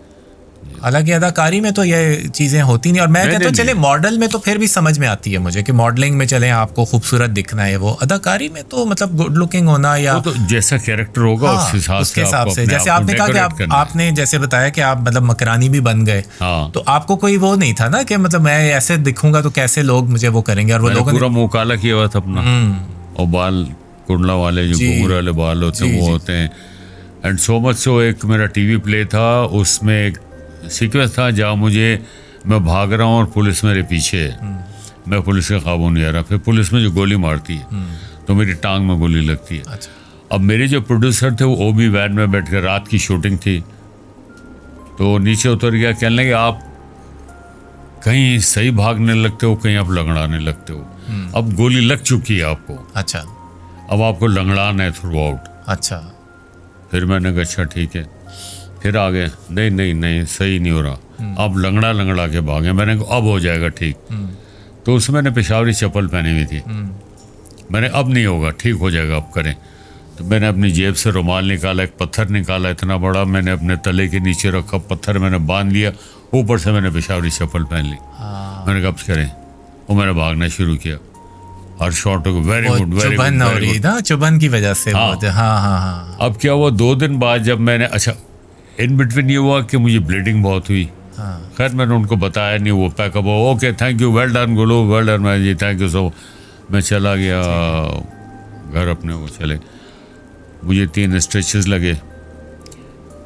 हालांकि अदाकारी में तो ये चीज़ें होती नहीं। और मैं कहता हूँ चले मॉडल में तो फिर भी समझ में आती है मुझे कि मॉडलिंग में चले आपको खूबसूरत दिखना है, वो अदाकारी में तो मतलब गुड लुकिंग होना या तो जैसा कैरेक्टर होगा उसके हिसाब से। जैसे आपने कहा कि आपने जैसे बताया कि आप मतलब मकरानी भी बन गए, तो आपको कोई वो नहीं था ना कि मतलब मैं ऐसे दिखूंगा तो कैसे लोग मुझे वो करेंगे। और वो लोग पूरा मुंह काला किया हुआ था अपना, और बाल कुंडला वाले जो घुंघरू वाले बाल होते हैं वो होते हैं। एंड सो मच सो, एक मेरा टीवी प्ले था, उसमें एक सीक्वेंस था जहाँ मैं भाग रहा हूँ और पुलिस मेरे पीछे है, मैं पुलिस का काबू नहीं आ रहा। फिर पुलिस में जो गोली मारती है तो मेरी टांग में गोली लगती है। अच्छा। अब मेरे जो प्रोड्यूसर थे वो ओबी वैन में बैठ कर, रात की शूटिंग थी, तो नीचे उतर गया, कहने लगे आप कहीं सही भागने लगते हो, कहीं आप लंगड़ाने लगते हो। अब गोली लग चुकी है आपको। अच्छा। अब आपको लंगड़ाना है थ्रू आउट। अच्छा। फिर मैंने कहा अच्छा ठीक है। फिर आ गए, नहीं नहीं नहीं सही नहीं हो रहा, अब लंगड़ा के भागे। मैंने कहा अब हो जाएगा ठीक। तो उसमें मैंने पेशावरी चप्पल पहनी हुई थी। मैंने अब नहीं होगा, ठीक हो जाएगा, अब करें। तो मैंने अपनी जेब से रुमाल निकाला, एक पत्थर निकाला इतना बड़ा, मैंने अपने तले के नीचे रखा, पत्थर मैंने बांध लिया, ऊपर से मैंने पेशावरी चप्पल पहन ली। मैंने कहा अब करें, वो मैंने भागना शुरू किया। हर शॉट को वेरी गुड चुभन की वजह से। हाँ। अब क्या हुआ, 2 दिन बाद जब मैंने, अच्छा इन बिटवीन ये हुआ कि मुझे ब्लीडिंग बहुत हुई। खैर मैंने उनको बताया नहीं, वो पैकअप हो, okay thank you, well done Gulu, well done मैं जी, थैंक यू सो। मैं चला गया घर अपने, वो चले, मुझे 3 स्ट्रेचेस लगे।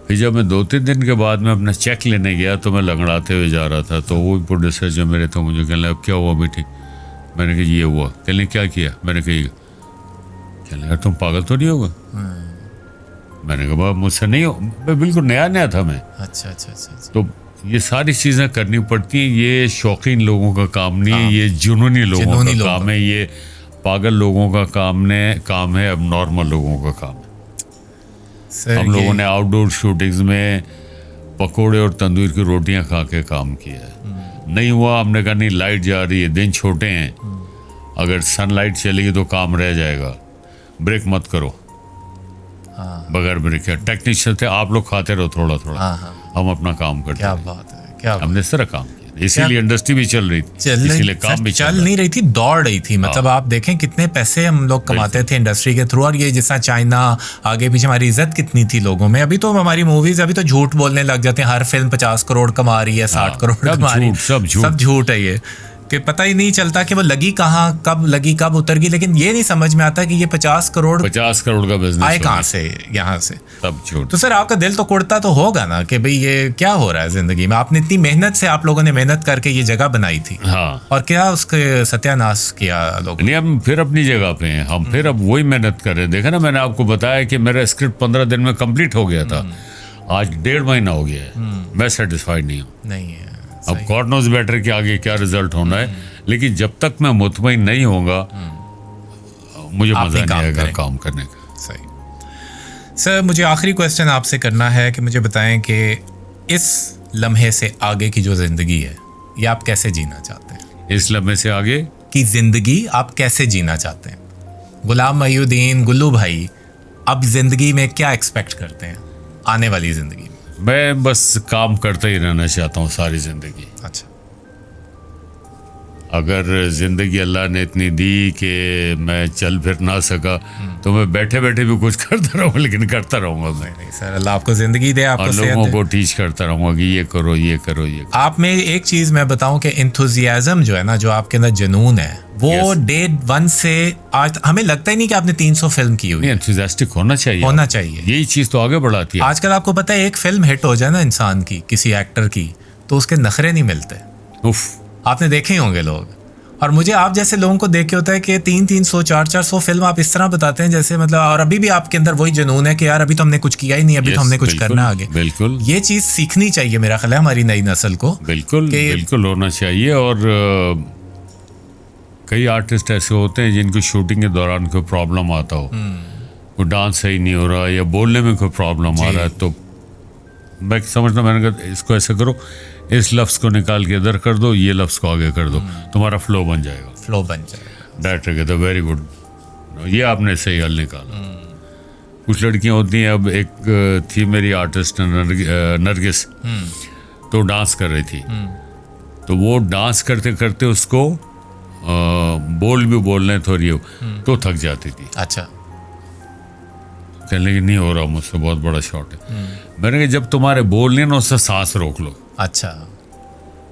फिर जब मैं 2-3 दिन के बाद मैं अपना चेक लेने गया तो मैं लंगड़ाते हुए जा रहा था, तो वो प्रोड्यूसर जो मेरे थे मुझे कहने लगा अब क्या हुआ बेटी? मैंने कहा ये हुआ। कहने क्या किया? मैंने कहा, कहने लगा तुम पागल तो नहीं होगा? मैंने कहा मुझसे नहीं हो, मैं बिल्कुल नया था मैं। अच्छा अच्छा अच्छा। तो ये सारी चीज़ें करनी पड़ती हैं, ये शौकीन लोगों का काम नहीं है, ये जुनूनी लोगों का काम है, ये पागल लोगों का काम है, अब नॉर्मल लोगों का काम है। हम लोगों ने आउटडोर शूटिंग्स में पकोड़े और तंदूर की रोटियां खा के काम किया है। नहीं हुआ, हमने कहा नहीं लाइट जा रही है, दिन छोटे हैं, अगर सनलाइट चलेगी तो काम रह जाएगा, ब्रेक मत करो। बगैर ब्रेक के टेक्नीशियन थे, आप लोग खाते रहो थोड़ा थोड़ा, हम अपना काम करते। क्या बात है, क्या हमने इस तरह काम किया, इसीलिए इंडस्ट्री भी चल रही थी, इसीलिए काम भी चल नहीं रही थी, दौड़ रही थी। मतलब आप देखें कितने पैसे हम लोग कमाते थे इंडस्ट्री के थ्रू, और ये जैसा चाइना आगे पीछे, हमारी इज्जत कितनी थी लोगों में। अभी तो हमारी मूवीज अभी तो झूठ बोलने लग जाते हैं, हर फिल्म 50 करोड़ कमा रही है, 60 करोड़ कमा रही है, सब झूठ है ये, कि पता ही नहीं चलता कि वो लगी कहाँ, कब लगी, कब उतर गई। लेकिन ये नहीं समझ में आता कि ये 50 करोड़ का बिजनेस आए कहाँ से, यहाँ से। सब झूठ। तो सर आपका दिल तो कुड़ता तो होगा ना कि भाई ये क्या हो रहा है जिंदगी में। आपने इतनी मेहनत से, आप लोगों ने मेहनत करके ये जगह बनाई थी, और क्या उसके सत्यानाश किया लोगों ने। हम फिर अपनी जगह पे हैं, हम फिर अब वही मेहनत कर रहे हैं। देखा ना, मैंने आपको बताया कि मेरा स्क्रिप्ट 15 दिन में कंप्लीट हो गया था, आज 1.5 महीना हो गया है, मैं सेटिस्फाइड नहीं हूँ। नहीं है, अब गॉड नोज बेटर कि आगे क्या रिजल्ट होना है, लेकिन जब तक मैं मुतमईन नहीं होऊंगा मुझे मजा नहीं आएगा काम करने का। सही। सर मुझे आखिरी क्वेश्चन आपसे करना है कि मुझे बताएं कि इस लम्हे से आगे की जो जिंदगी है ये आप कैसे जीना चाहते हैं? इस लम्हे से आगे की जिंदगी आप कैसे जीना चाहते हैं? गुलाम मोहिउद्दीन गुल्लू भाई अब जिंदगी में क्या एक्सपेक्ट करते हैं आने वाली जिंदगी में? मैं बस काम करता ही रहना चाहता हूँ सारी जिंदगी। अच्छा, अगर जिंदगी अल्लाह ने इतनी दी कि मैं चल फिर ना सका तो मैं बैठे बैठे भी कुछ करता रहूँगा, लेकिन करता रहूँगा मैं। नहीं सर, अल्लाह आपको जिंदगी दे, आपको और लोगों को टीच करता रहूँगा कि ये करो ये करो ये करो। आप में एक चीज मैं बताऊं कि इंथुजियाज्म जो है ना, जो आपके अंदर जुनून है, वो डे 1 से आज हमें लगता ही नहीं कि आपने 300 फिल्म की हुई। एंथुसियास्टिक होना चाहिए, होना चाहिए, यही चीज तो आगे बढ़ाती है। आजकल आपको पता है, एक फिल्म हिट हो जाए ना इंसान की, किसी एक्टर की, तो उसके नखरे नहीं मिलते। उफ, आपने देखे ही होंगे लोग। और मुझे आप जैसे लोगों को देख के होता है कि 300 400 फिल्म आप इस तरह बताते हैं जैसे मतलब, और अभी भी आपके अंदर वही जुनून है कि यार अभी तो हमने कुछ किया ही नहीं, अभी तो हमने कुछ करना आगे। बिल्कुल, ये चीज सीखनी चाहिए मेरा ख्याल है हमारी नई नस्ल को। बिल्कुल बिल्कुल होना चाहिए। और कई आर्टिस्ट ऐसे होते हैं जिनकी शूटिंग के दौरान कोई प्रॉब्लम आता हो, कोई डांस सही नहीं हो रहा या बोलने में कोई प्रॉब्लम आ रहा है, तो मैं समझता, मैंने कहा इसको ऐसे करो, इस लफ्ज़ को निकाल के इधर कर दो, ये लफ्ज़ को आगे कर दो, तुम्हारा फ्लो बन जाएगा। फ्लो बन जाएगा। डायरेक्टर कहता है वेरी गुड, ये आपने सही हल निकाला। कुछ लड़कियां होती हैं, अब एक थी मेरी आर्टिस्ट नरगिस, तो डांस कर रही थी, तो वो डांस करते करते उसको बोल भी बोलने थोड़ी तो थक जाती थी। अच्छा, कहने लगी नहीं हो रहा मुझसे, बहुत बड़ा शॉट है। मैंने कहा जब तुम्हारे बोलने ना, उससे सांस रोक लो। अच्छा,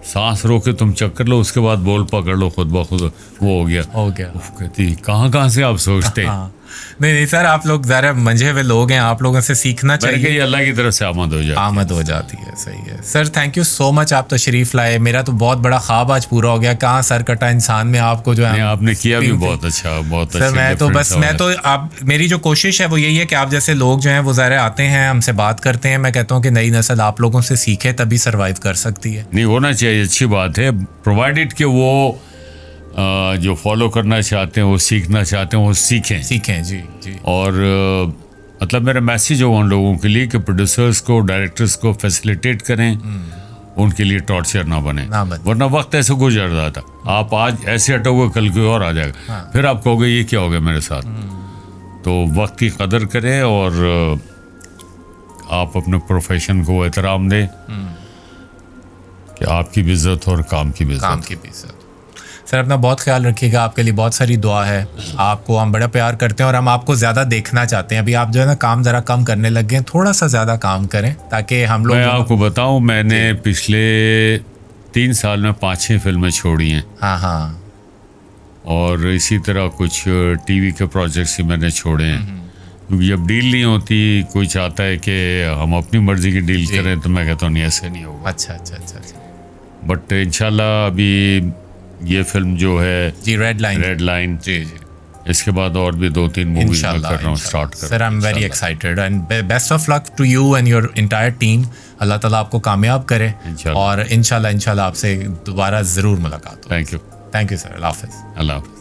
सांस रोक के तुम चक्कर लो, उसके बाद बोल पकड़ लो, खुद ब खुद वो हो गया। कहती कहाँ से आप सोचते हैं। हाँ। नहीं सर, आप लोग ज़रा मंझे हुए लोग हैं, आप लोगों से सीखना चाहिए। ये अल्लाह की तरफ से आमद हो जाती है। सही है sir, thank you so much, आप तशरीफ लाए। मेरा तो बहुत बड़ा ख्वाब आज पूरा हो गया। कहाँ सर कटा इंसान में आपको जो है आपने किया भी बहुत अच्छा, बहुत अच्छा। मैं तो आप, मेरी जो कोशिश है वो यही है कि आप जैसे लोग जो हैं वो ज़रा आते हैं, हमसे बात करते हैं। मैं कहता हूँ कि नई नस्ल आप लोगों से सीखे, तभी सर्वाइव कर सकती है। नहीं, होना चाहिए, अच्छी बात है, प्रोवाइडेड कि वो जो फॉलो करना चाहते हैं, वो सीखना चाहते हैं, वो सीखें। जी जी। और मतलब मेरा मैसेज हो उन लोगों के लिए कि प्रोड्यूसर्स को, डायरेक्टर्स को फैसिलिटेट करें, उनके लिए टॉर्चर ना बने। वरना वक्त ऐसे गुजर रहा था, आप आज ऐसे हटोगे कल कोई और आ जाएगा। हाँ। फिर आप कहोगे ये क्या हो गया मेरे साथ। तो वक्त की कदर करें और आप अपने प्रोफेशन को एहतराम दें कि आपकी भी इज्जत और काम की भी इज्जत। सर अपना बहुत ख्याल रखिएगा, आपके लिए बहुत सारी दुआ है। आपको हम बड़ा प्यार करते हैं और हम आपको ज़्यादा देखना चाहते हैं। अभी आप जो है ना काम ज़रा कम करने लग गए, थोड़ा सा ज़्यादा काम करें ताकि हम लोग। मैं आपको बताऊं, मैंने पिछले 3 साल में 5-6 फिल्में छोड़ी हैं। हाँ। और इसी तरह कुछ टीवी के प्रोजेक्ट्स ही मैंने छोड़े हैं, क्योंकि जब डील नहीं होती, कोई चाहता है कि हम अपनी मर्जी की डील करें, तो मैं कहता हूँ नहीं, ऐसे नहीं होगा। अच्छा। बट इंशाल्लाह अभी ये फिल्म जो है जी, रेड लाइन जी, इसके बाद और भी 2-3 मूवीज कर रहा हूँ, स्टार्ट कर। Sir I am very excited and best of luck to you and your entire team. Allah ताला आपको कामयाब करे और इंशाल्लाह आपसे दोबारा ज़रूर मुलाकात हो। Thank you sir. अल्लाह हाफ़िज़।